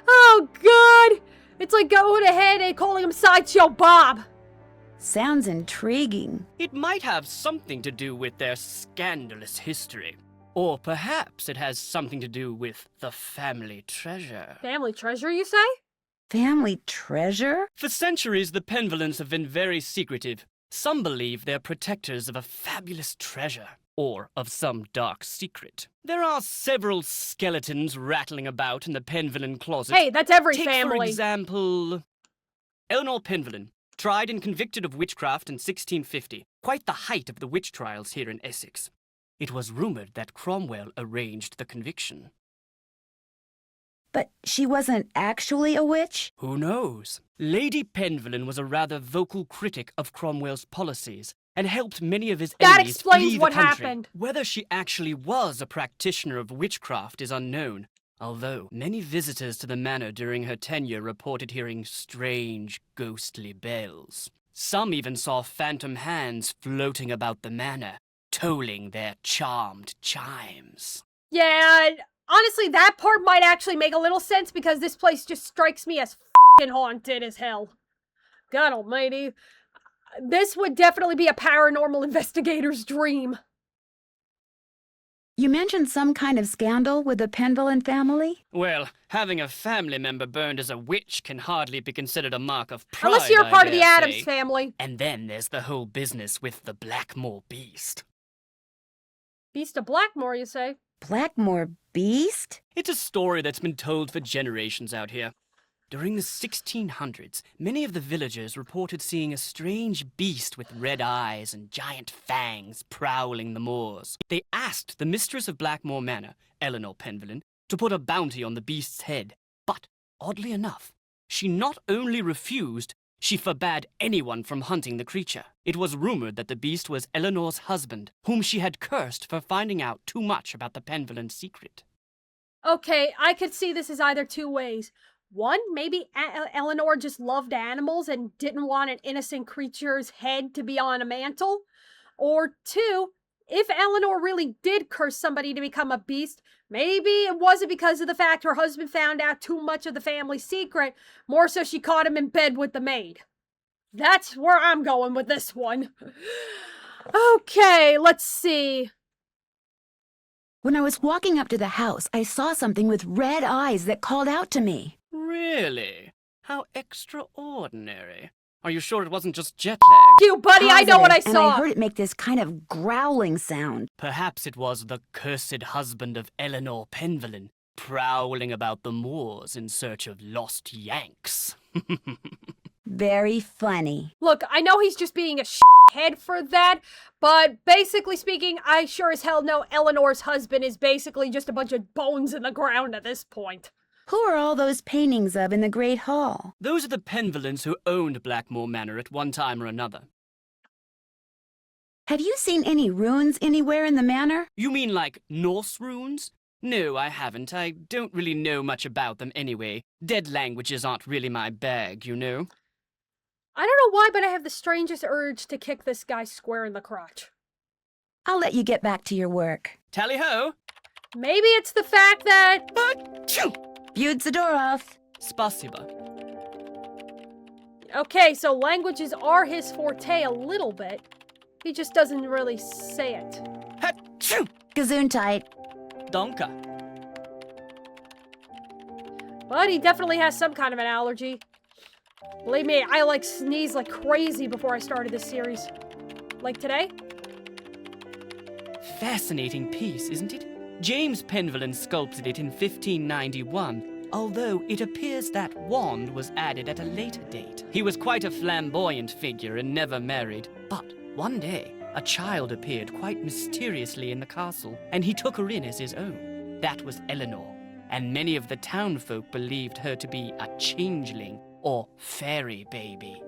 Oh god, it's like going ahead and calling him Sideshow Bob. Sounds intriguing. It might have something to do with their scandalous history. Or perhaps it has something to do with the family treasure. Family treasure, you say? Family treasure? For centuries, the Penvillins have been very secretive. Some believe they're protectors of a fabulous treasure, or of some dark secret. There are several skeletons rattling about in the Penvillin closet. Hey, that's every Take, family. for example, Eleanor Penvillin, tried and convicted of witchcraft in 1650. Quite the height of the witch trials here in Essex. It was rumored that Cromwell arranged the conviction. But she wasn't actually a witch? Who knows? Lady Penvillin was a rather vocal critic of Cromwell's policies and helped many of his That enemies explains flee what the country. happened. Whether she actually was a practitioner of witchcraft is unknown, although many visitors to the manor during her tenure reported hearing strange, ghostly bells. Some even saw phantom hands floating about the manor, tolling their charmed chimes. Yeah, honestly, that part might actually make a little sense because this place just strikes me as f***ing haunted as hell. God almighty. This would definitely be a paranormal investigator's dream. You mentioned some kind of scandal with the Penvillin family? Well, having a family member burned as a witch can hardly be considered a mark of pride, Unless you're part of the dare Addams say. family. And then there's the whole business with the Blackmoor beast. Beast of Blackmoor, you say? Blackmoor beast? It's a story that's been told for generations out here. During the 1600s, many of the villagers reported seeing a strange beast with red eyes and giant fangs prowling the moors. They asked the mistress of Blackmoor Manor, Eleanor Penvillin, to put a bounty on the beast's head. But, oddly enough, she not only refused, she forbade anyone from hunting the creature. It was rumored that the beast was Eleanor's husband, whom she had cursed for finding out too much about the Penvillin secret. Okay, I could see this as either two ways. One, maybe Eleanor just loved animals and didn't want an innocent creature's head to be on a mantle. Or two, if Eleanor really did curse somebody to become a beast, maybe it wasn't because of the fact her husband found out too much of the family secret, more so she caught him in bed with the maid. That's where I'm going with this one. Okay, let's see. When I was walking up to the house, I saw something with red eyes that called out to me. Really? How extraordinary. Are you sure it wasn't just jet lag? You, buddy, I know what I Positive, saw. And I heard it make this kind of growling sound. Perhaps it was the cursed husband of Eleanor Penvillin, prowling about the moors in search of lost Yanks. Very funny. Look, I know he's just being a head for that, but basically speaking, I sure as hell know Eleanor's husband is basically just a bunch of bones in the ground at this point. Who are all those paintings of in the Great Hall? Those are the Penvillins who owned Blackmoor Manor at one time or another. Have you seen any runes anywhere in the manor? You mean like Norse runes? No, I haven't. I don't really know much about them anyway. Dead languages aren't really my bag, you know? I don't know why, but I have the strangest urge to kick this guy square in the crotch. I'll let you get back to your work. Tally-ho! Maybe it's the fact that... Viewed Zadorov. Spasiba. Okay, so languages are his forte a little bit. He just doesn't really say it. Gesundheit. Donka. But he definitely has some kind of an allergy. Believe me, I sneezed like crazy before I started this series. Like today? Fascinating piece, isn't it? James Penvellyn sculpted it in 1591, although it appears that wand was added at a later date. He was quite a flamboyant figure and never married. But one day, a child appeared quite mysteriously in the castle, and he took her in as his own. That was Eleanor, and many of the townfolk believed her to be a changeling or fairy baby.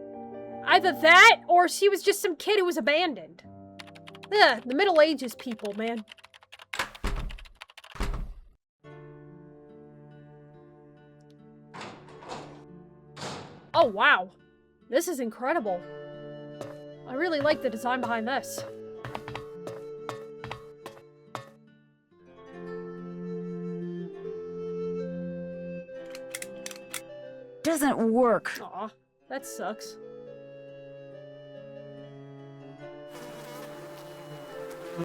Either that, or she was just some kid who was abandoned. Ugh, the Middle Ages people, man. Oh, wow. This is incredible. I really like the design behind this. Doesn't work. Aw, that sucks.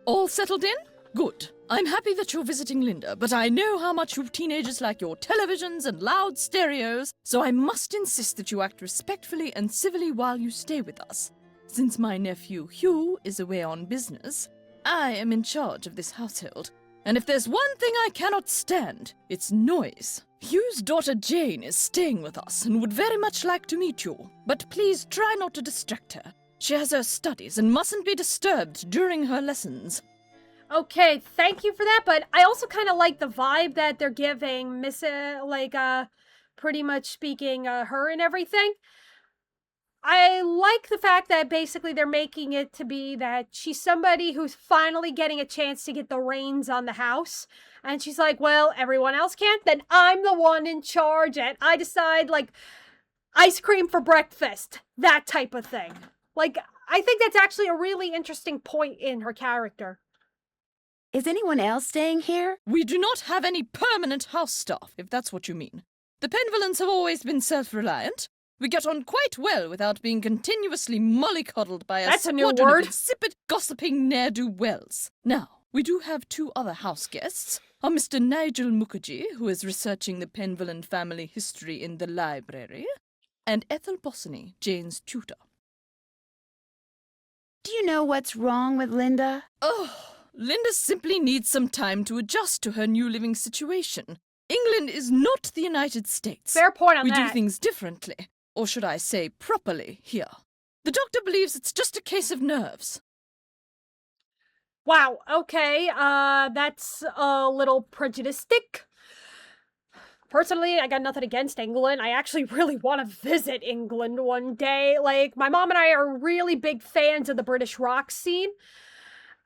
All settled in? Good. I'm happy that you're visiting Linda, but I know how much you teenagers like your televisions and loud stereos, so I must insist that you act respectfully and civilly while you stay with us. Since my nephew Hugh is away on business, I am in charge of this household. And if there's one thing I cannot stand, it's noise. Hugh's daughter Jane is staying with us and would very much like to meet you, but please try not to distract her. She has her studies and mustn't be disturbed during her lessons. Okay, thank you for that, but I also kind of like the vibe that they're giving pretty much speaking her and everything. I like the fact that basically they're making it to be that she's somebody who's finally getting a chance to get the reins on the house. And she's like, well, everyone else can't, then I'm the one in charge and I decide, ice cream for breakfast. That type of thing. I think that's actually a really interesting point in her character. Is anyone else staying here? We do not have any permanent house staff, if that's what you mean. The Penvellyns have always been self-reliant. We get on quite well without being continuously mollycoddled by a squadron of insipid, gossiping ne'er-do-wells. Now, we do have two other house guests. Are Mr. Nigel Mukherjee, who is researching the Penvellyn family history in the library, and Ethel Bossany, Jane's tutor. Do you know what's wrong with Linda? Oh, Linda simply needs some time to adjust to her new living situation. England is not the United States. Fair point on we that. We do things differently, or should I say properly, here. The doctor believes it's just a case of nerves. Wow, okay, that's a little prejudiced. Personally, I got nothing against England. I actually really want to visit England one day. My mom and I are really big fans of the British rock scene.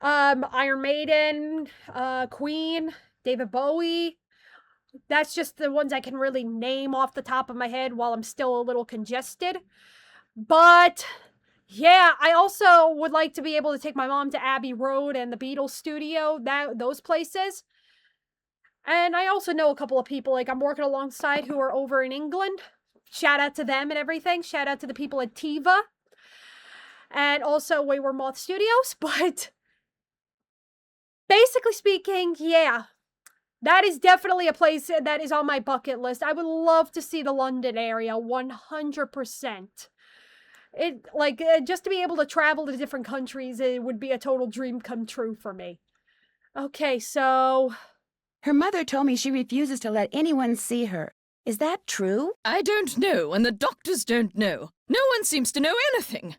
Iron Maiden, Queen, David Bowie. That's just the ones I can really name off the top of my head while I'm still a little congested. But yeah, I also would like to be able to take my mom to Abbey Road and the Beatles studio, those places. And I also know a couple of people I'm working alongside who are over in England. Shout out to them and everything. Shout out to the people at Tiva. And also Wayward Moth Studios. But basically speaking, yeah. That is definitely a place that is on my bucket list. I would love to see the London area, 100%. Just to be able to travel to different countries, it would be a total dream come true for me. Okay, so... Her mother told me she refuses to let anyone see her. Is that true? I don't know, and the doctors don't know. No one seems to know anything.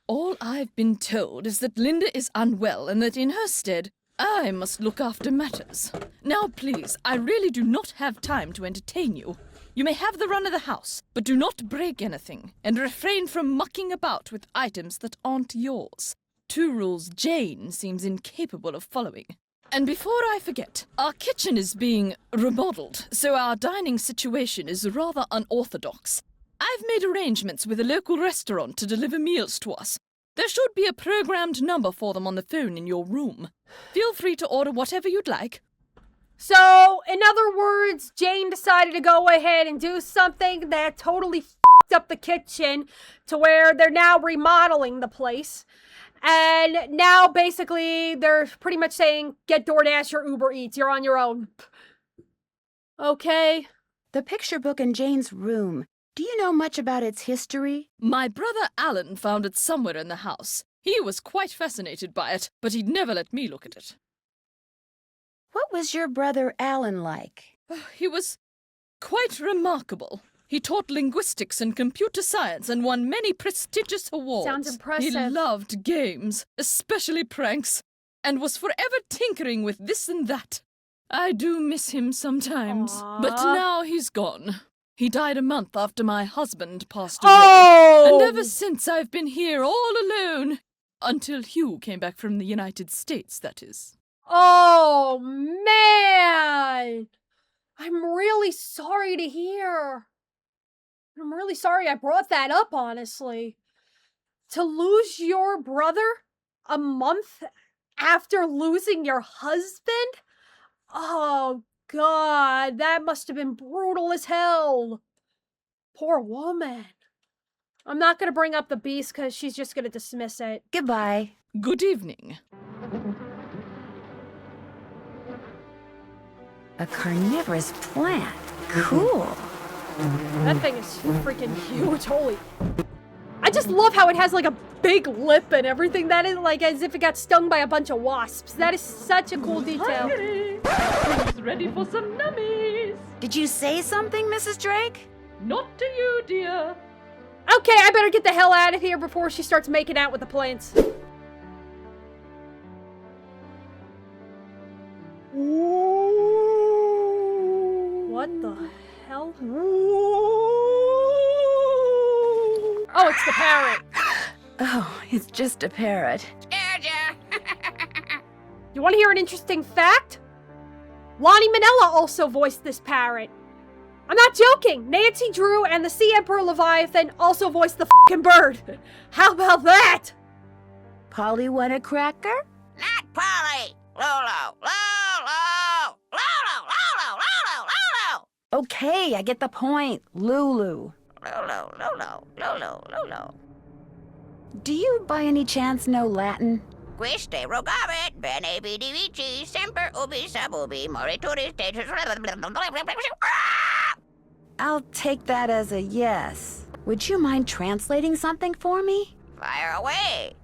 All I've been told is that Linda is unwell and that in her stead, I must look after matters. Now, please, I really do not have time to entertain you. You may have the run of the house, but do not break anything, and refrain from mucking about with items that aren't yours. Two rules Jane seems incapable of following. And before I forget, our kitchen is being remodeled, so our dining situation is rather unorthodox. I've made arrangements with a local restaurant to deliver meals to us. There should be a programmed number for them on the phone in your room. Feel free to order whatever you'd like. So, in other words, Jane decided to go ahead and do something that totally f***ed up the kitchen to where they're now remodeling the place. And now, basically, they're pretty much saying, get DoorDash or Uber Eats, you're on your own. Okay. The picture book in Jane's room. Do you know much about its history? My brother Alan found it somewhere in the house. He was quite fascinated by it, but he'd never let me look at it. What was your brother Alan like? He was quite remarkable. He taught linguistics and computer science and won many prestigious awards. Sounds impressive. He loved games, especially pranks, and was forever tinkering with this and that. I do miss him sometimes, but now he's gone. He died a month after my husband passed away. And ever since I've been here all alone. Until Hugh came back from the United States, that is. Oh, man! I'm really sorry to hear. I'm really sorry I brought that up, honestly. To lose your brother a month after losing your husband? Oh, God, that must have been brutal as hell. Poor woman. I'm not going to bring up the beast because she's just going to dismiss it. Goodbye. Good evening. A carnivorous plant. Cool. That thing is freaking huge. Holy. I just love how it has like a big lip and everything. That is like as if it got stung by a bunch of wasps. That is such a cool detail. Who's ready for some nummies? Did you say something, Mrs. Drake? Not to you, dear. Okay, I better get the hell out of here before she starts making out with the plants. What the hell? Oh, it's the parrot. Oh, it's just a parrot. Scared ya? You want to hear an interesting fact? Lonnie Manella also voiced this parrot. I'm not joking. Nancy Drew and the Sea Emperor Leviathan also voiced the f***ing bird. How about that? Polly want a cracker? Not Polly. Lolo. Lolo. Lolo. Lolo. Lolo. Lolo. Okay, I get the point. Lulu. Lolo. Lolo. Lolo. Lolo. Do you by any chance know Latin? Quiste rogavit, bene vidi vici, semper ubi sub ubi, morituri status. I'll take that as a yes. Would you mind translating something for me? Fire away.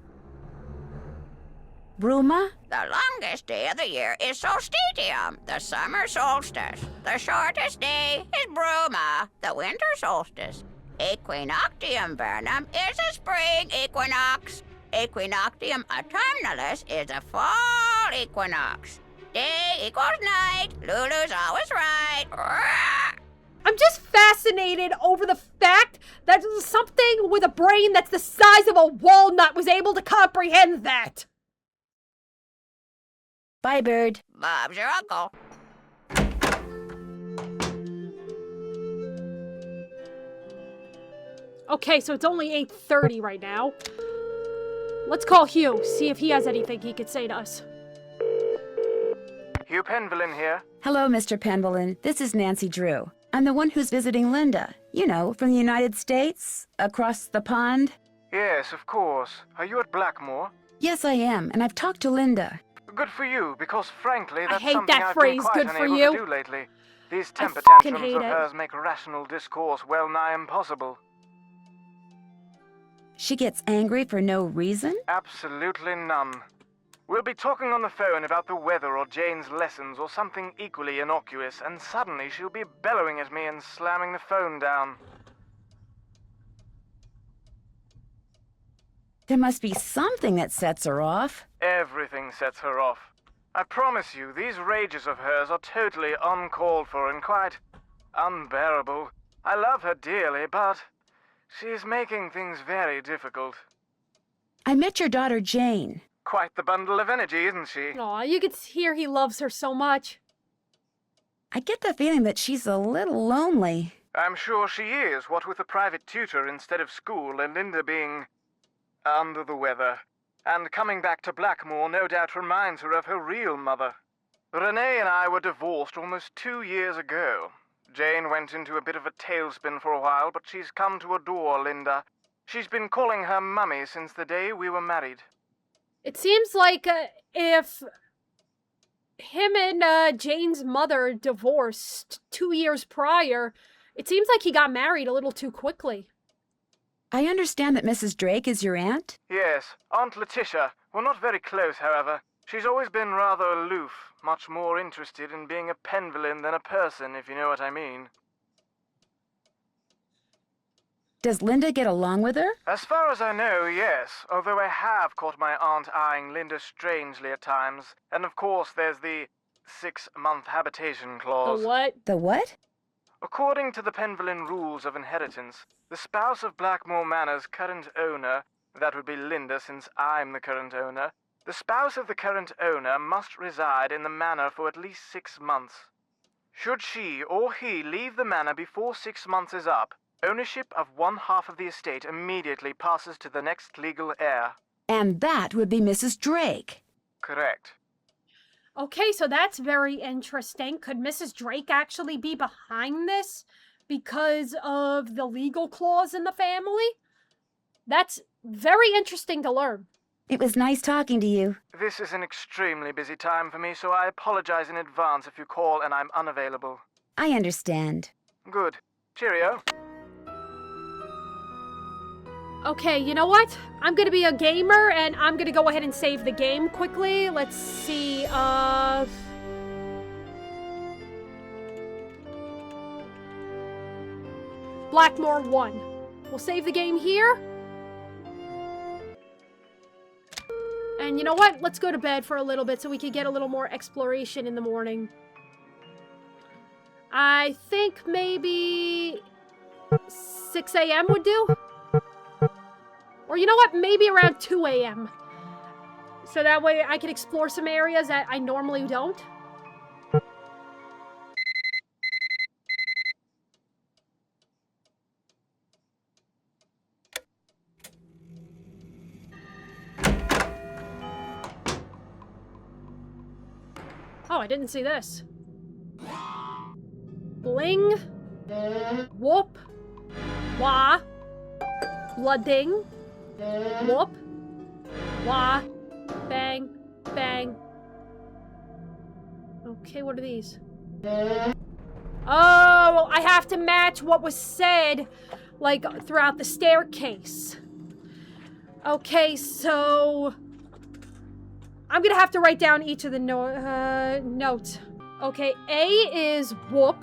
Bruma? The longest day of the year is solstitium, the summer solstice. The shortest day is Bruma, the winter solstice. Equinoctium vernum is a spring equinox. Equinoctium autumnalis is a fall equinox. Day equals night. Lulu's always right. I'm just fascinated over the fact that something with a brain that's the size of a walnut was able to comprehend that. Bye, bird. Bob's your uncle. Okay, so it's only 8:30 right now. Let's call Hugh, see if he has anything he could say to us. Hugh Penvillin here. Hello, Mr. Penvillin. This is Nancy Drew. I'm the one who's visiting Linda. You know, from the United States, across the pond. Yes, of course. Are you at Blackmoor? Yes, I am, and I've talked to Linda. Good for you, because frankly, that's hate something that I've phrase, been quite good for unable you. to do lately. These temper fucking tantrums hate of it. hers make rational discourse well nigh impossible. She gets angry for no reason? Absolutely none. We'll be talking on the phone about the weather or Jane's lessons or something equally innocuous, and suddenly she'll be bellowing at me and slamming the phone down. There must be something that sets her off. Everything sets her off. I promise you, these rages of hers are totally uncalled for and quite unbearable. I love her dearly, but she's making things very difficult. I met your daughter Jane. Quite the bundle of energy, isn't she? Aw, you could hear he loves her so much. I get the feeling that she's a little lonely. I'm sure she is, what with a private tutor instead of school and Linda being under the weather. And coming back to Blackmoor no doubt reminds her of her real mother. Renee and I were divorced almost 2 years ago. Jane went into a bit of a tailspin for a while, but she's come to adore Linda. She's been calling her mummy since the day we were married. It seems like if him and Jane's mother divorced 2 years prior, it seems like he got married a little too quickly. I understand that Mrs. Drake is your aunt? Yes, Aunt Letitia. We're not very close, however. She's always been rather aloof, much more interested in being a pen villain than a person, if you know what I mean. Does Linda get along with her? As far as I know, yes, although I have caught my aunt eyeing Linda strangely at times. And of course there's the 6-month habitation clause. The what? The what? According to the Penvillain rules of inheritance, the spouse of Blackmoor Manor's current owner, that would be Linda since I'm the current owner, the spouse of the current owner must reside in the manor for at least 6 months. Should she or he leave the manor before 6 months is up, ownership of 1/2 of the estate immediately passes to the next legal heir. And that would be Mrs. Drake. Correct. Okay, so that's very interesting. Could Mrs. Drake actually be behind this because of the legal clause in the family? That's very interesting to learn. It was nice talking to you. This is an extremely busy time for me, so I apologize in advance if you call and I'm unavailable. I understand. Good. Cheerio. Okay, you know what? I'm gonna be a gamer, and I'm gonna go ahead and save the game quickly. Let's see, Blackmoor 1. We'll save the game here. And you know what? Let's go to bed for a little bit so we can get a little more exploration in the morning. I think maybe 6 a.m. would do. Or you know what? Maybe around 2 a.m. So that way I can explore some areas that I normally don't. Oh, I didn't see this. Bling. Whoop. Wah. Blooding. Whoop. Wah. Bang. Bang. Okay, what are these? Oh, I have to match what was said, like, throughout the staircase. Okay, so I'm gonna have to write down each of the notes. Okay, A is whoop.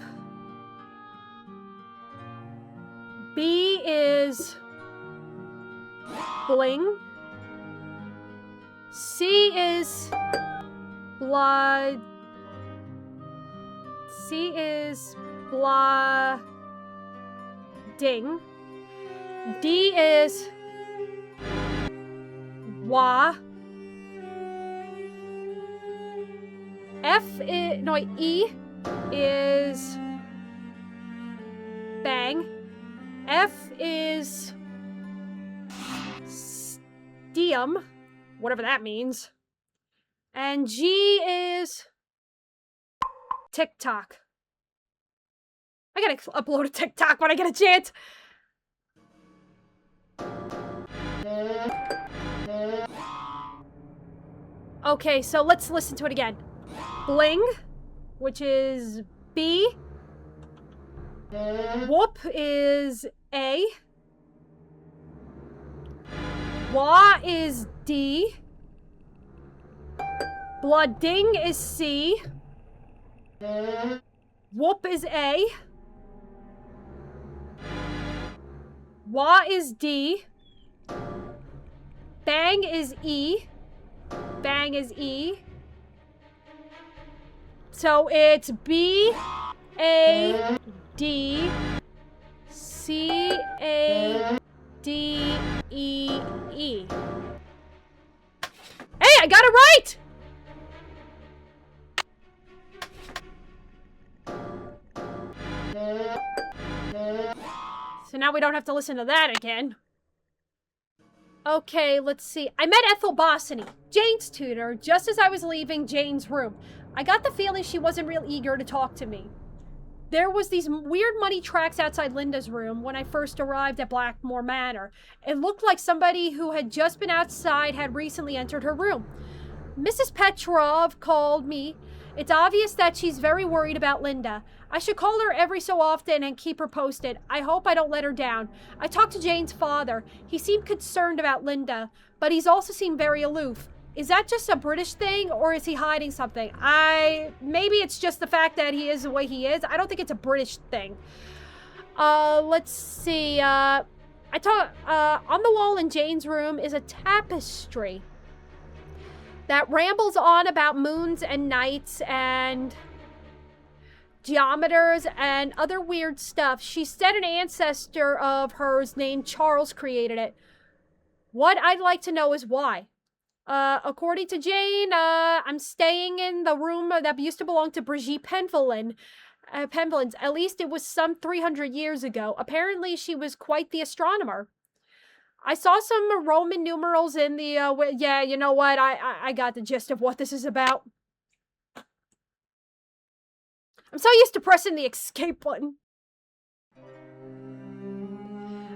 B is bling. C is blood. C is blah ding. D is wah. E is bang. F is steam, whatever that means. And G is TikTok. I gotta upload a TikTok when I get a chance. Okay, so let's listen to it again. Bling, which is B. Whoop is A. Wah is D. Blooding is C. Whoop is A. Wah is D. Bang is E. Bang is E. So it's B, A, D, C, A, D, E, E. And I got it right! So now we don't have to listen to that again. Okay, let's see. I met Ethel Bossany, Jane's tutor, just as I was leaving Jane's room. I got the feeling she wasn't real eager to talk to me. There was these weird muddy tracks outside Linda's room when I first arrived at Blackmoor Manor. It looked like somebody who had just been outside had recently entered her room. Mrs. Petrov called me. It's obvious that she's very worried about Linda. I should call her every so often and keep her posted. I hope I don't let her down. I talked to Jane's father. He seemed concerned about Linda, but he's also seemed very aloof. Is that just a British thing, or is he hiding something? Maybe it's just the fact that he is the way he is. I don't think it's a British thing. Let's see. On the wall in Jane's room is a tapestry that rambles on about moons and nights and geometers and other weird stuff. She said an ancestor of hers named Charles created it. What I'd like to know is why. According to Jane, I'm staying in the room that used to belong to Brigitte Penvelin. Penvelin's. At least it was some 300 years ago. Apparently, she was quite the astronomer. I saw some Roman numerals in the, yeah, you know what? I got the gist of what this is about. I'm so used to pressing the escape button.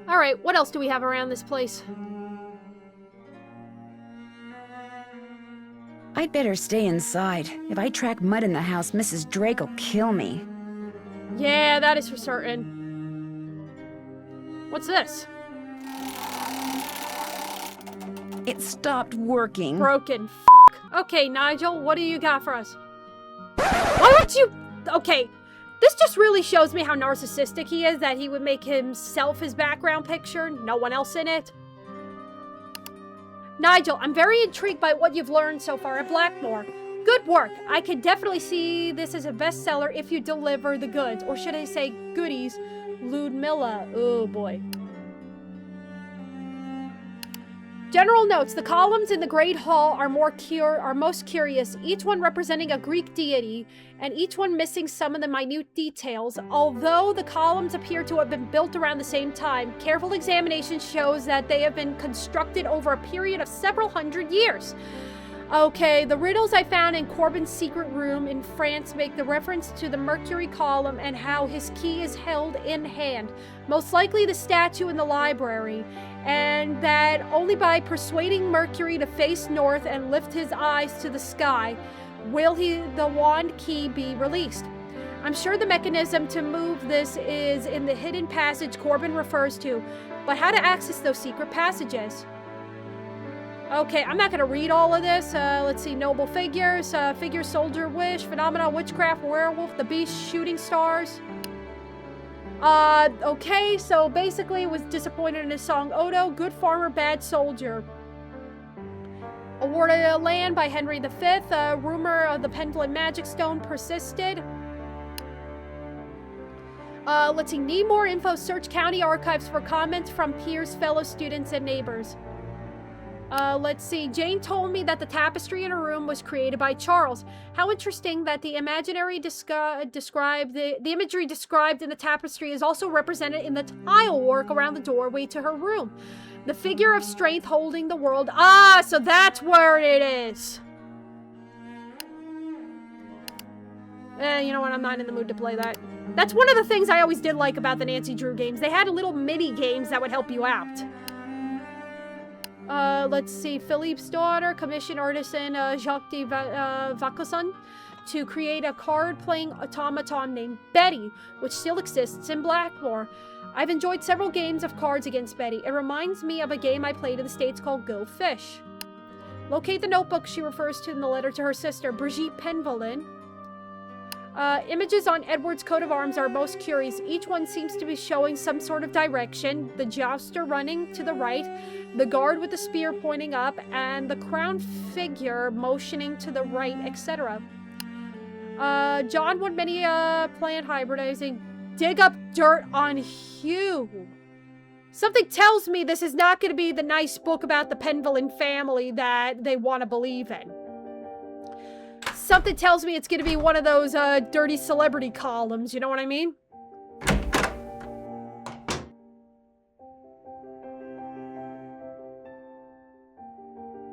Alright, what else do we have around this place? I'd better stay inside. If I track mud in the house, Mrs. Drake will kill me. Yeah, that is for certain. What's this? It stopped working. Broken. Okay, Nigel, what do you got for us? Why don't you... Okay, this just really shows me how narcissistic he is, that he would make himself his background picture, no one else in it. Nigel, I'm very intrigued by what you've learned so far at Blackmoor. Good work. I could definitely see this as a bestseller if you deliver the goods. Or should I say goodies? Ludmilla. Oh boy. General notes, the columns in the Great Hall are most curious, each one representing a Greek deity, and each one missing some of the minute details. Although the columns appear to have been built around the same time, careful examination shows that they have been constructed over a period of several hundred years. Okay, the riddles I found in Corbin's secret room in France make the reference to the Mercury column and how his key is held in hand. Most likely the statue in the library, and that only by persuading Mercury to face north and lift his eyes to the sky will the wand key be released. I'm sure the mechanism to move this is in the hidden passage Corbin refers to, but how to access those secret passages? Okay, I'm not going to read all of this. Let's see. Noble figures, figure, soldier, wish, phenomena, witchcraft, werewolf, the beast, shooting stars. Okay, so basically was disappointed in his song Odo, good farmer, bad soldier. Awarded a land by Henry V. Rumor of the Pendulum Magic Stone persisted. Let's see. Need more info. Search county archives for comments from peers, fellow students, and neighbors. Let's see. Jane told me that the tapestry in her room was created by Charles. How interesting that the imagery described in the tapestry is also represented in the tile work around the doorway to her room. The figure of strength holding the world. Ah, so that's where it is. You know what? I'm not in the mood to play that. That's one of the things I always did like about the Nancy Drew games. They had little mini games that would help you out. Let's see. Philippe's daughter commissioned artisan Jacques de Vaucanson to create a card-playing automaton named Betty, which still exists in Blackmoor. I've enjoyed several games of Cards Against Betty. It reminds me of a game I played in the States called Go Fish. Locate the notebook she refers to in the letter to her sister, Brigitte Penvelin. Images on Edward's coat of arms are most curious. Each one seems to be showing some sort of direction. The jouster running to the right, the guard with the spear pointing up, and the crowned figure motioning to the right, etc. John would many plant hybridizing. Dig up dirt on Hugh. Something tells me this is not going to be the nice book about the Penvillin family that they want to believe in. Something tells me it's going to be one of those dirty celebrity columns, you know what I mean?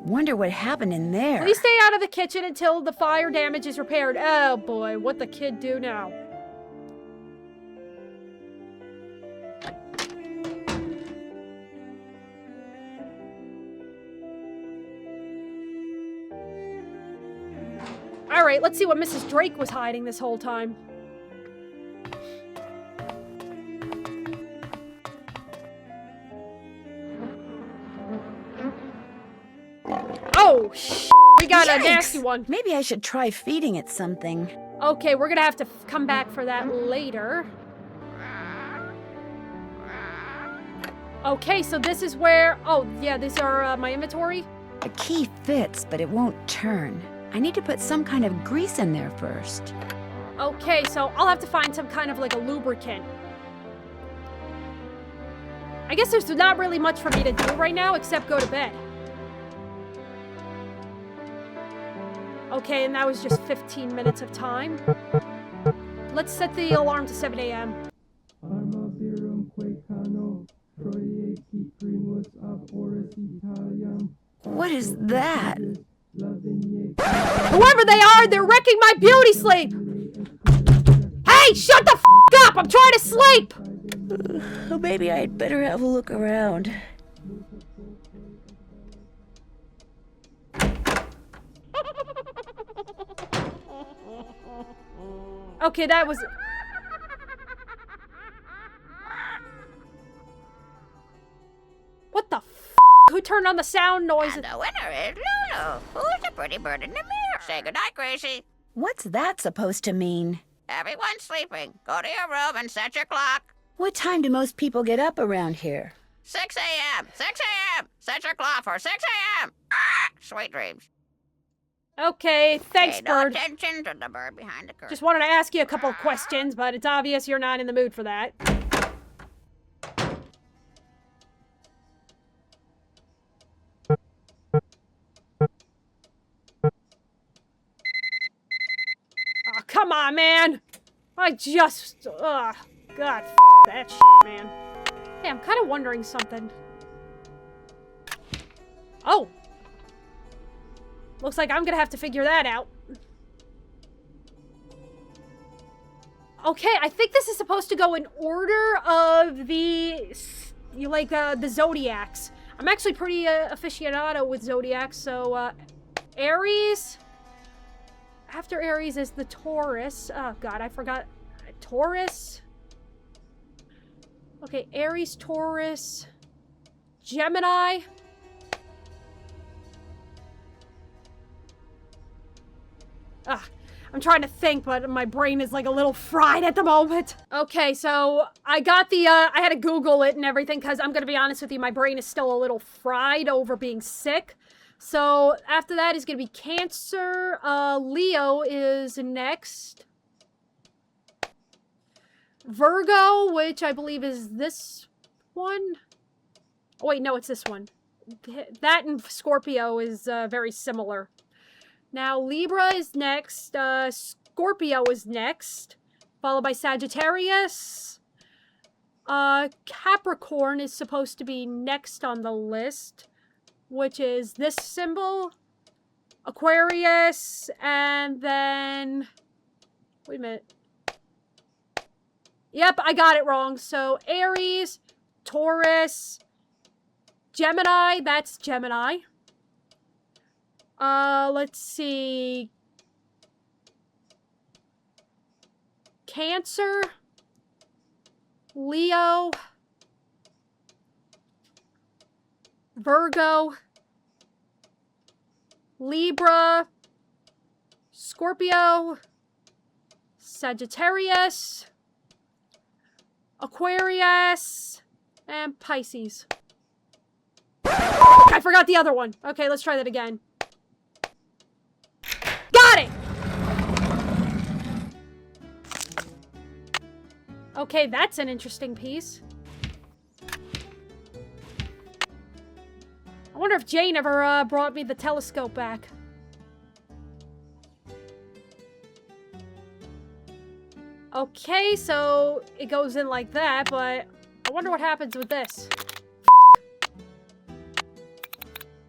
Wonder what happened in there. Please stay out of the kitchen until the fire damage is repaired. Oh boy, what the kid do now? Alright, let's see what Mrs. Drake was hiding this whole time. Oh, we got a nasty one. Maybe I should try feeding it something. Okay, we're gonna have to come back for that later. Okay, so this is where... Oh, yeah, these are my inventory. The key fits, but it won't turn. I need to put some kind of grease in there first. Okay, so I'll have to find some kind of like a lubricant. I guess there's not really much for me to do right now except go to bed. Okay, and that was just 15 minutes of time. Let's set the alarm to 7 a.m. What is that? Whoever they are, they're wrecking my beauty sleep! Hey, shut the f*** up! I'm trying to sleep! Oh, maybe I'd better have a look around. Okay, that was... What the f***? Who turned on the sound noise? And the winner is Lulu. Who's the pretty bird in the mirror? Say goodnight, Gracie. What's that supposed to mean? Everyone's sleeping. Go to your room and set your clock. What time do most people get up around here? 6 a.m. 6 a.m. Set your clock for 6 a.m. Sweet dreams. Okay, thanks, Pay no bird. attention to the bird behind the curtain. Just wanted to ask you a couple of questions, but it's obvious you're not in the mood for that. Oh, come on, man! I just... God, f that shit, man. Hey, I'm kind of wondering something. Oh! Looks like I'm gonna have to figure that out. Okay, I think this is supposed to go in order of the... the zodiacs. I'm actually pretty aficionado with zodiacs, so, Aries... After Aries is the Taurus. Oh, God, I forgot. Taurus. Okay, Aries, Taurus, Gemini. I'm trying to think, but my brain is like a little fried at the moment. Okay, so I got the, I had to Google it and everything, because I'm going to be honest with you, my brain is still a little fried over being sick. So after that is going to be Cancer. Leo is next. Virgo, which I believe is this one. Oh, wait, no, it's this one. That and Scorpio is very similar. Now, Libra is next. Scorpio is next. Followed by Sagittarius. Capricorn is supposed to be next on the list, which is this symbol. Aquarius, and then... Wait a minute. Yep, I got it wrong. So, Aries, Taurus, Gemini, that's Gemini. Let's see. Cancer, Leo, Virgo, Libra, Scorpio, Sagittarius, Aquarius, and Pisces. I forgot the other one. Okay, let's try that again. Got it! Okay, that's an interesting piece. wonder if Jane ever brought me the telescope back. Okay, so it goes in like that, but I wonder what happens with this.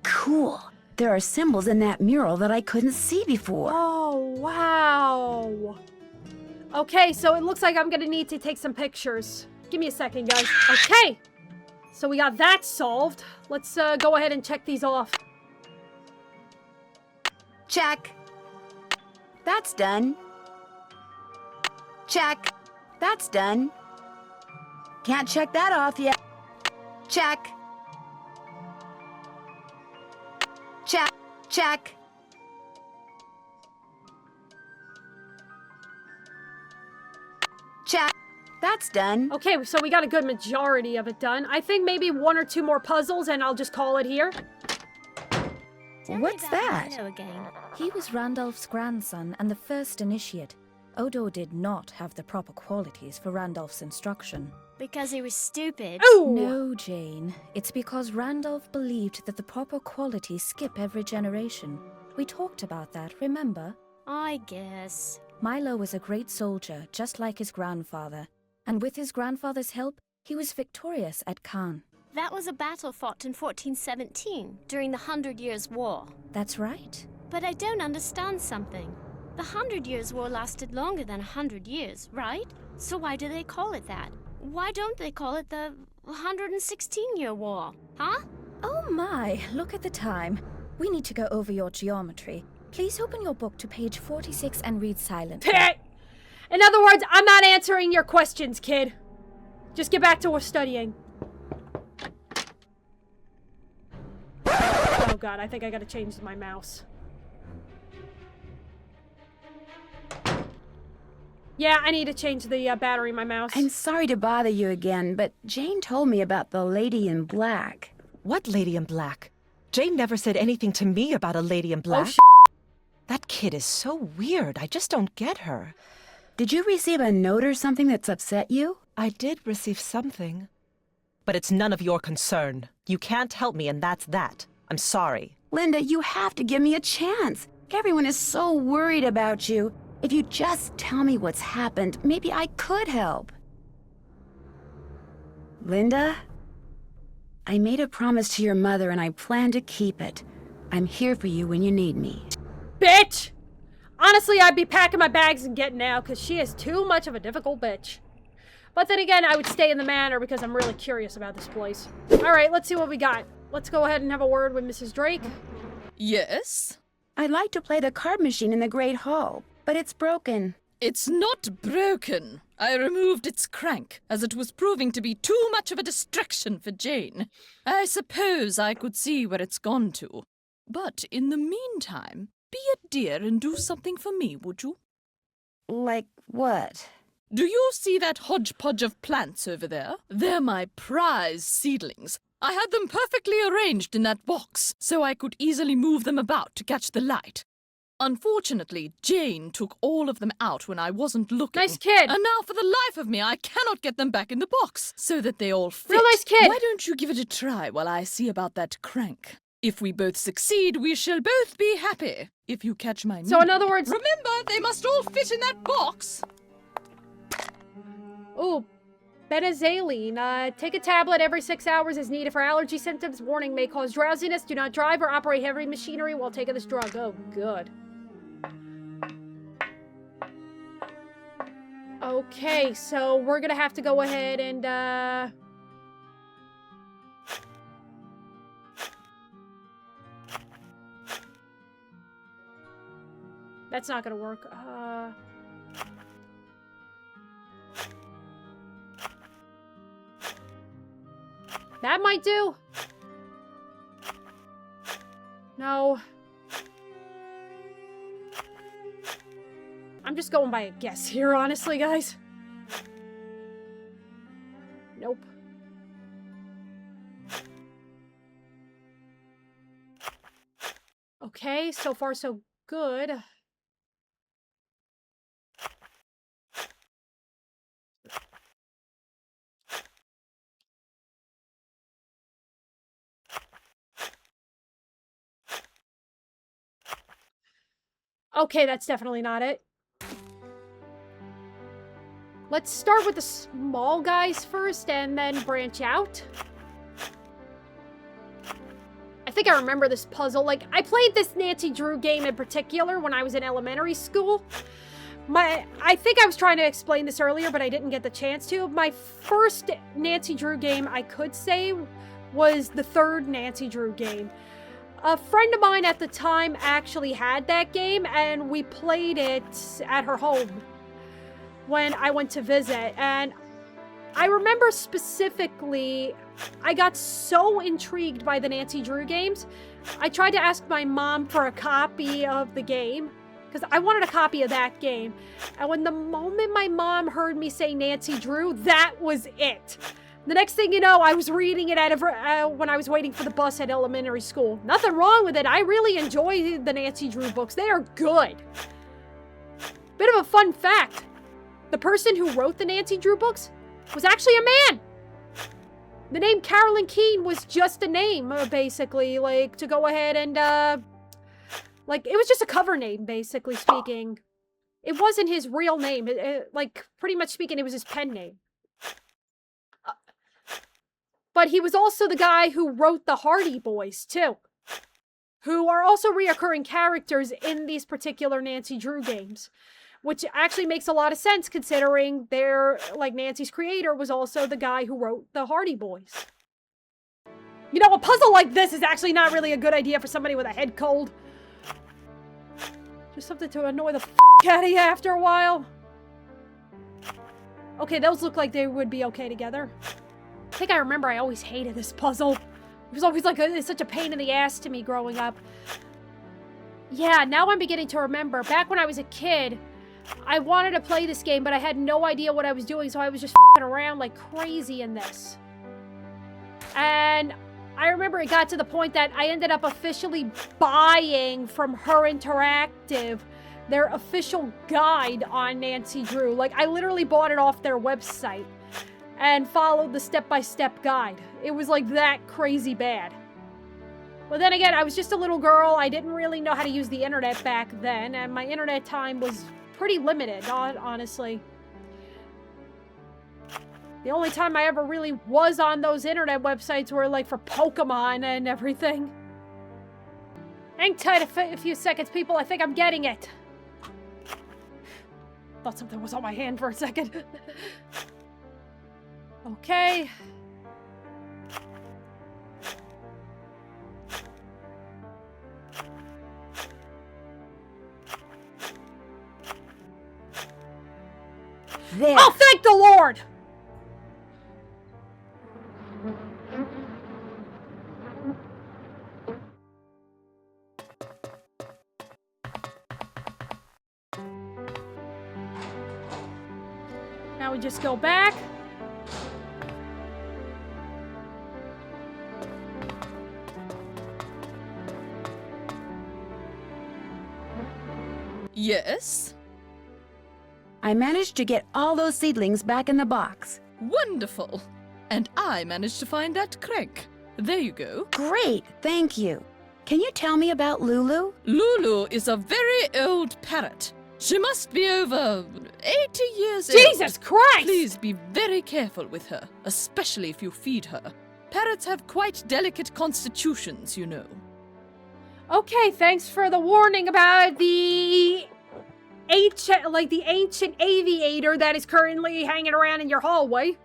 Cool. There are symbols in that mural that I couldn't see before. Oh, wow. Okay, so it looks like I'm gonna need to take some pictures. Give me a second, guys. Okay. So we got that solved. Let's go ahead and check these off. Check. That's done. Check. That's done. Can't check that off yet. Check. Check. Check. Check. That's done. Okay, so we got a good majority of it done. I think maybe 1 or 2 more puzzles and I'll just call it here. What's that? He was Randolph's grandson and the first initiate. Odo did not have the proper qualities for Randolph's instruction. Because he was stupid. Ooh! No, Jane. It's because Randolph believed that the proper qualities skip every generation. We talked about that, remember? I guess. Milo was a great soldier, just like his grandfather. And with his grandfather's help, he was victorious at Caen. That was a battle fought in 1417, during the 100 Years' War. That's right. But I don't understand something. The 100 Years' War lasted longer than 100 years, right? So why do they call it that? Why don't they call it the 116-year war, huh? Oh my, look at the time. We need to go over your geometry. Please open your book to page 46 and read silently. In other words, I'm not answering your questions, kid. Just get back to studying. Oh god, I think I gotta change my mouse. Yeah, I need to change the battery in my mouse. I'm sorry to bother you again, but Jane told me about the lady in black. What lady in black? Jane never said anything to me about a lady in black. That kid is so weird. I just don't get her. Did you receive a note or something that's upset you? I did receive something. But it's none of your concern. You can't help me, and that's that. I'm sorry. Linda, you have to give me a chance. Everyone is so worried about you. If you just tell me what's happened, maybe I could help. Linda? I made a promise to your mother and I plan to keep it. I'm here for you when you need me. Bitch! Honestly, I'd be packing my bags and getting out because she is too much of a difficult bitch. But then again, I would stay in the manor because I'm really curious about this place. Alright, let's see what we got. Let's go ahead and have a word with Mrs. Drake. Yes? I'd like to play the card machine in the Great Hall, but it's broken. It's not broken. I removed its crank, as it was proving to be too much of a distraction for Jane. I suppose I could see where it's gone to. But in the meantime, be a dear and do something for me, would you? Like what? Do you see that hodgepodge of plants over there? They're my prize seedlings. I had them perfectly arranged in that box, so I could easily move them about to catch the light. Unfortunately, Jane took all of them out when I wasn't looking. Nice kid! And now, for the life of me, I cannot get them back in the box, so that they all fit. Real nice kid! Why don't you give it a try while I see about that crank? If we both succeed, we shall both be happy, if you catch my meaning. So in other words... Remember, they must all fit in that box! Ooh, Benazaline. Take a tablet every 6 hours as needed for allergy symptoms. Warning, may cause drowsiness. Do not drive or operate heavy machinery while taking this drug. Oh, good. Okay, so we're gonna have to go ahead and, That's not gonna work. That might do. No. I'm just going by a guess here, honestly, guys. Nope. Okay, so far so good. Okay, that's definitely not it. Let's start with the small guys first and then branch out. I think I remember this puzzle. Like, I played this Nancy Drew game in particular when I was in elementary school. I think I was trying to explain this earlier, but I didn't get the chance to. My first Nancy Drew game, I could say, was the third Nancy Drew game. A friend of mine at the time actually had that game, and we played it at her home when I went to visit. And I remember specifically, I got so intrigued by the Nancy Drew games, I tried to ask my mom for a copy of the game, because I wanted a copy of that game. And when the moment my mom heard me say Nancy Drew, that was it. The next thing you know, I was reading it when I was waiting for the bus at elementary school. Nothing wrong with it. I really enjoy the Nancy Drew books. They are good. Bit of a fun fact. The person who wrote the Nancy Drew books was actually a man. The name Carolyn Keene was just a name, basically, like, to go ahead and, like, it was just a cover name, basically speaking. It wasn't his real name. Like, pretty much speaking, it was his pen name. But he was also the guy who wrote the Hardy Boys, too. Who are also reoccurring characters in these particular Nancy Drew games. Which actually makes a lot of sense, considering Nancy's creator was also the guy who wrote the Hardy Boys. You know, a puzzle like this is actually not really a good idea for somebody with a head cold. Just something to annoy the f*** out of you after a while. Okay, those look like they would be okay together. I think I remember I always hated this puzzle. It was always like such a pain in the ass to me growing up. Yeah, now I'm beginning to remember. Back when I was a kid, I wanted to play this game, but I had no idea what I was doing, so I was just f***ing around like crazy in this. And I remember it got to the point that I ended up officially buying from Her Interactive their official guide on Nancy Drew. Like, I literally bought it off their website and followed the step-by-step guide. It was like that crazy bad. But then again, I was just a little girl. I didn't really know how to use the internet back then, and my internet time was pretty limited, honestly. The only time I ever really was on those internet websites were like for Pokemon and everything. Hang tight a few seconds, people. I think I'm getting it. Thought something was on my hand for a second. Okay. There. Oh, thank the Lord! Now we just go back. Yes? I managed to get all those seedlings back in the box. Wonderful. And I managed to find that crank. There you go. Great, thank you. Can you tell me about Lulu? Lulu is a very old parrot. She must be over 80 years old. Jesus Christ! Please be very careful with her, especially if you feed her. Parrots have quite delicate constitutions, you know. Okay, thanks for the warning about the ancient aviator that is currently hanging around in your hallway.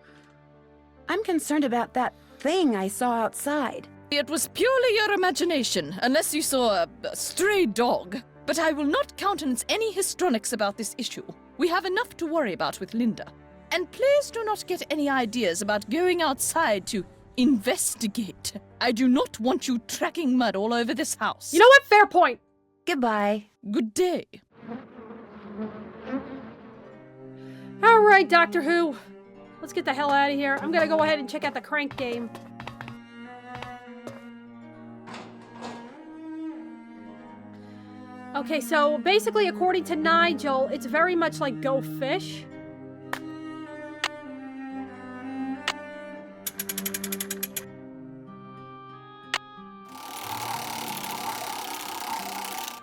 I'm concerned about that thing I saw outside. It was purely your imagination, unless you saw a stray dog. But I will not countenance any histrionics about this issue. We have enough to worry about with Linda. And please do not get any ideas about going outside to investigate. I do not want you tracking mud all over this house. You know what? Fair point. Goodbye. Good day. All right, Doctor Who. Let's get the hell out of here. I'm gonna go ahead and check out the crank game. Okay, so basically, according to Nigel, it's very much like Go Fish.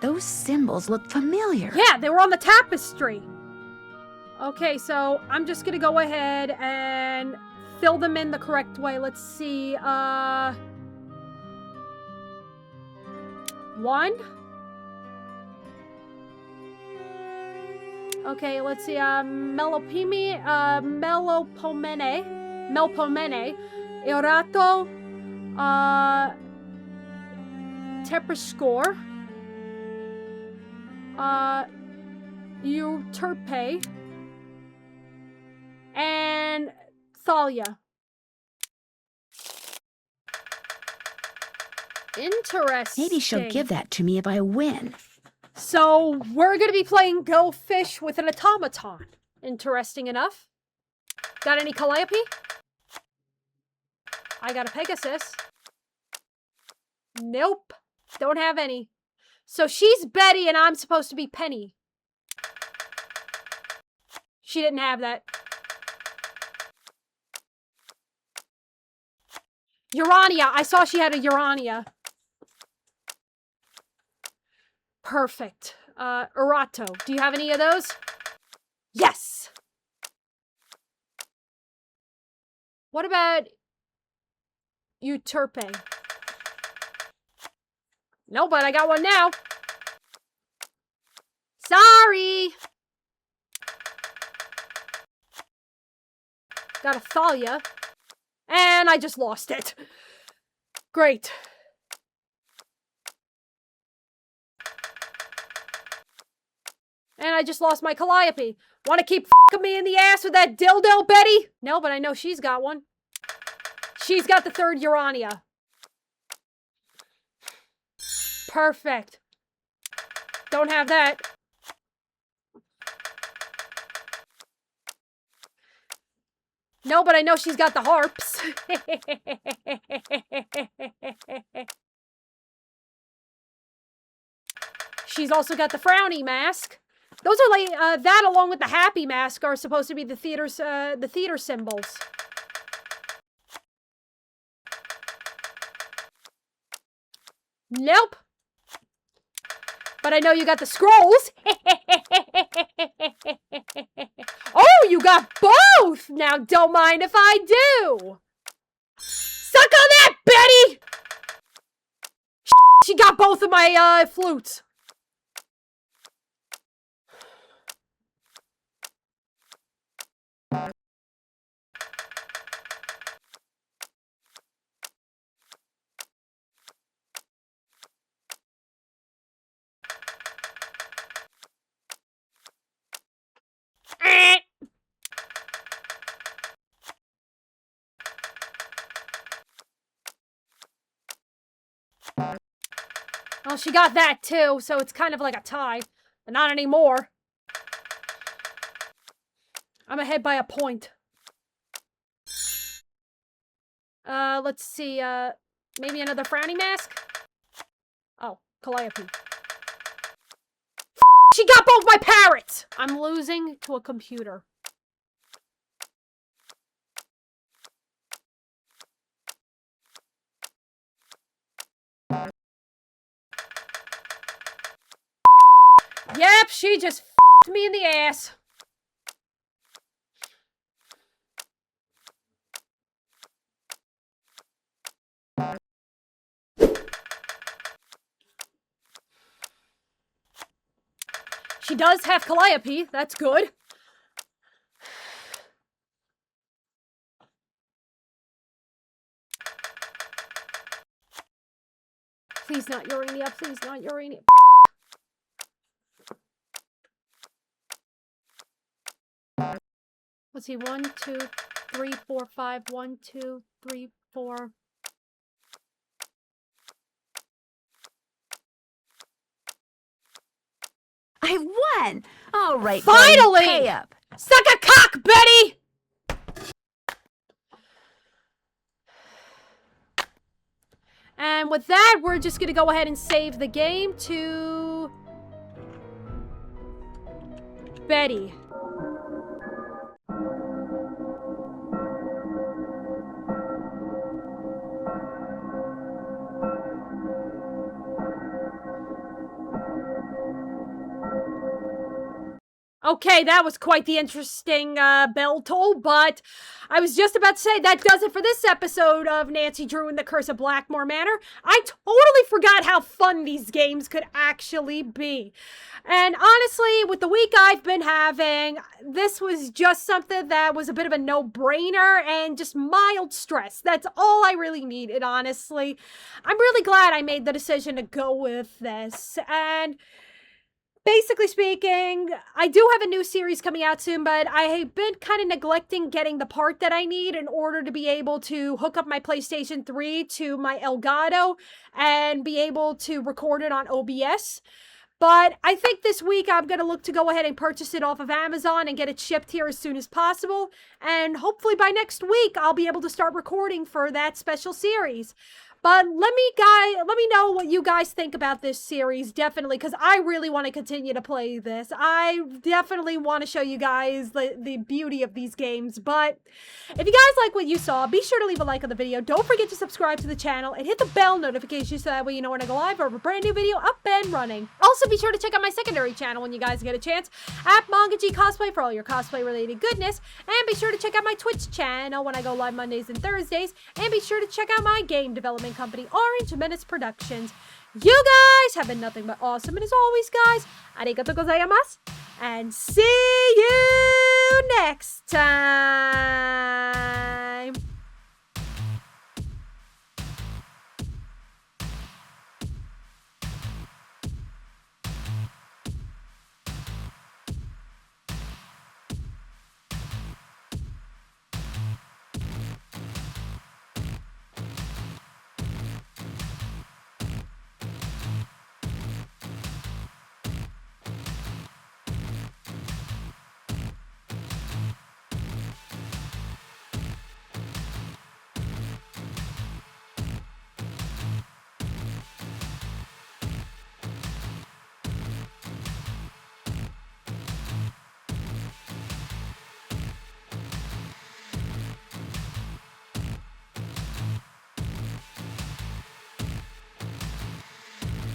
Those symbols look familiar. Yeah, they were on the tapestry. Okay, so I'm just gonna go ahead and fill them in the correct way. Let's see, 1. Okay, let's see, Melopomene, Eurato, Teperscore, Euterpe, and Thalia. Interesting. Maybe she'll give that to me if I win. So, we're gonna be playing Go Fish with an automaton. Interesting enough. Got any Calliope? I got a Pegasus. Nope. Don't have any. So she's Betty and I'm supposed to be Penny. She didn't have that. Urania. I saw she had a Urania. Perfect. Erato. Do you have any of those? Yes! What about Euterpe? No, but I got one now. Sorry! Got a Thalia. And I just lost it. Great. And I just lost my Calliope. Want to keep f***ing me in the ass with that dildo, Betty? No, but I know she's got one. She's got the 3rd Urania. Perfect. Don't have that. No, but I know she's got the harps. She's also got the frowny mask. Those are like that, along with the happy mask, are supposed to be the theater symbols. Nope. But I know you got the scrolls. Oh, you got both! Now, don't mind if I do. Suck on that, Betty! She got both of my flutes. Well, she got that too, so it's kind of like a tie. But not anymore. I'm ahead by a point. Let's see, maybe another frowny mask? Oh, Calliope. She got both my parrots! I'm losing to a computer. Yep, she just f***ed me in the ass. She does have Calliope, that's good. Please not Urania, please not Urania. Let's see, 1, 2, 3, 4, 5. 1, 2, 3, 4. I won! All right, finally! buddy, pay up. Suck a cock, Betty! And with that, we're just gonna go ahead and save the game to Betty. Okay, that was quite the interesting bell toll, but I was just about to say that does it for this episode of Nancy Drew and the Curse of Blackmoor Manor. I totally forgot how fun these games could actually be. And honestly, with the week I've been having, this was just something that was a bit of a no-brainer and just mild stress. That's all I really needed, honestly. I'm really glad I made the decision to go with this. And basically speaking, I do have a new series coming out soon, but I have been kind of neglecting getting the part that I need in order to be able to hook up my PlayStation 3 to my Elgato and be able to record it on OBS. But I think this week I'm going to look to go ahead and purchase it off of Amazon and get it shipped here as soon as possible. And hopefully by next week, I'll be able to start recording for that special series. But let me know what you guys think about this series, definitely, because I really want to continue to play this. I definitely want to show you guys the beauty of these games. But if you guys like what you saw, be sure to leave a like on the video. Don't forget to subscribe to the channel and hit the bell notification so that way you know when I go live or have a brand new video up and running. Also, be sure to check out my secondary channel when you guys get a chance at mangagcosplay for all your cosplay related goodness. And be sure to check out my Twitch channel when I go live Mondays and Thursdays. And be sure to check out my game development company, Orange Menace Productions. You guys have been nothing but awesome, and as always, guys, arigatou gozaimasu, and see you next time.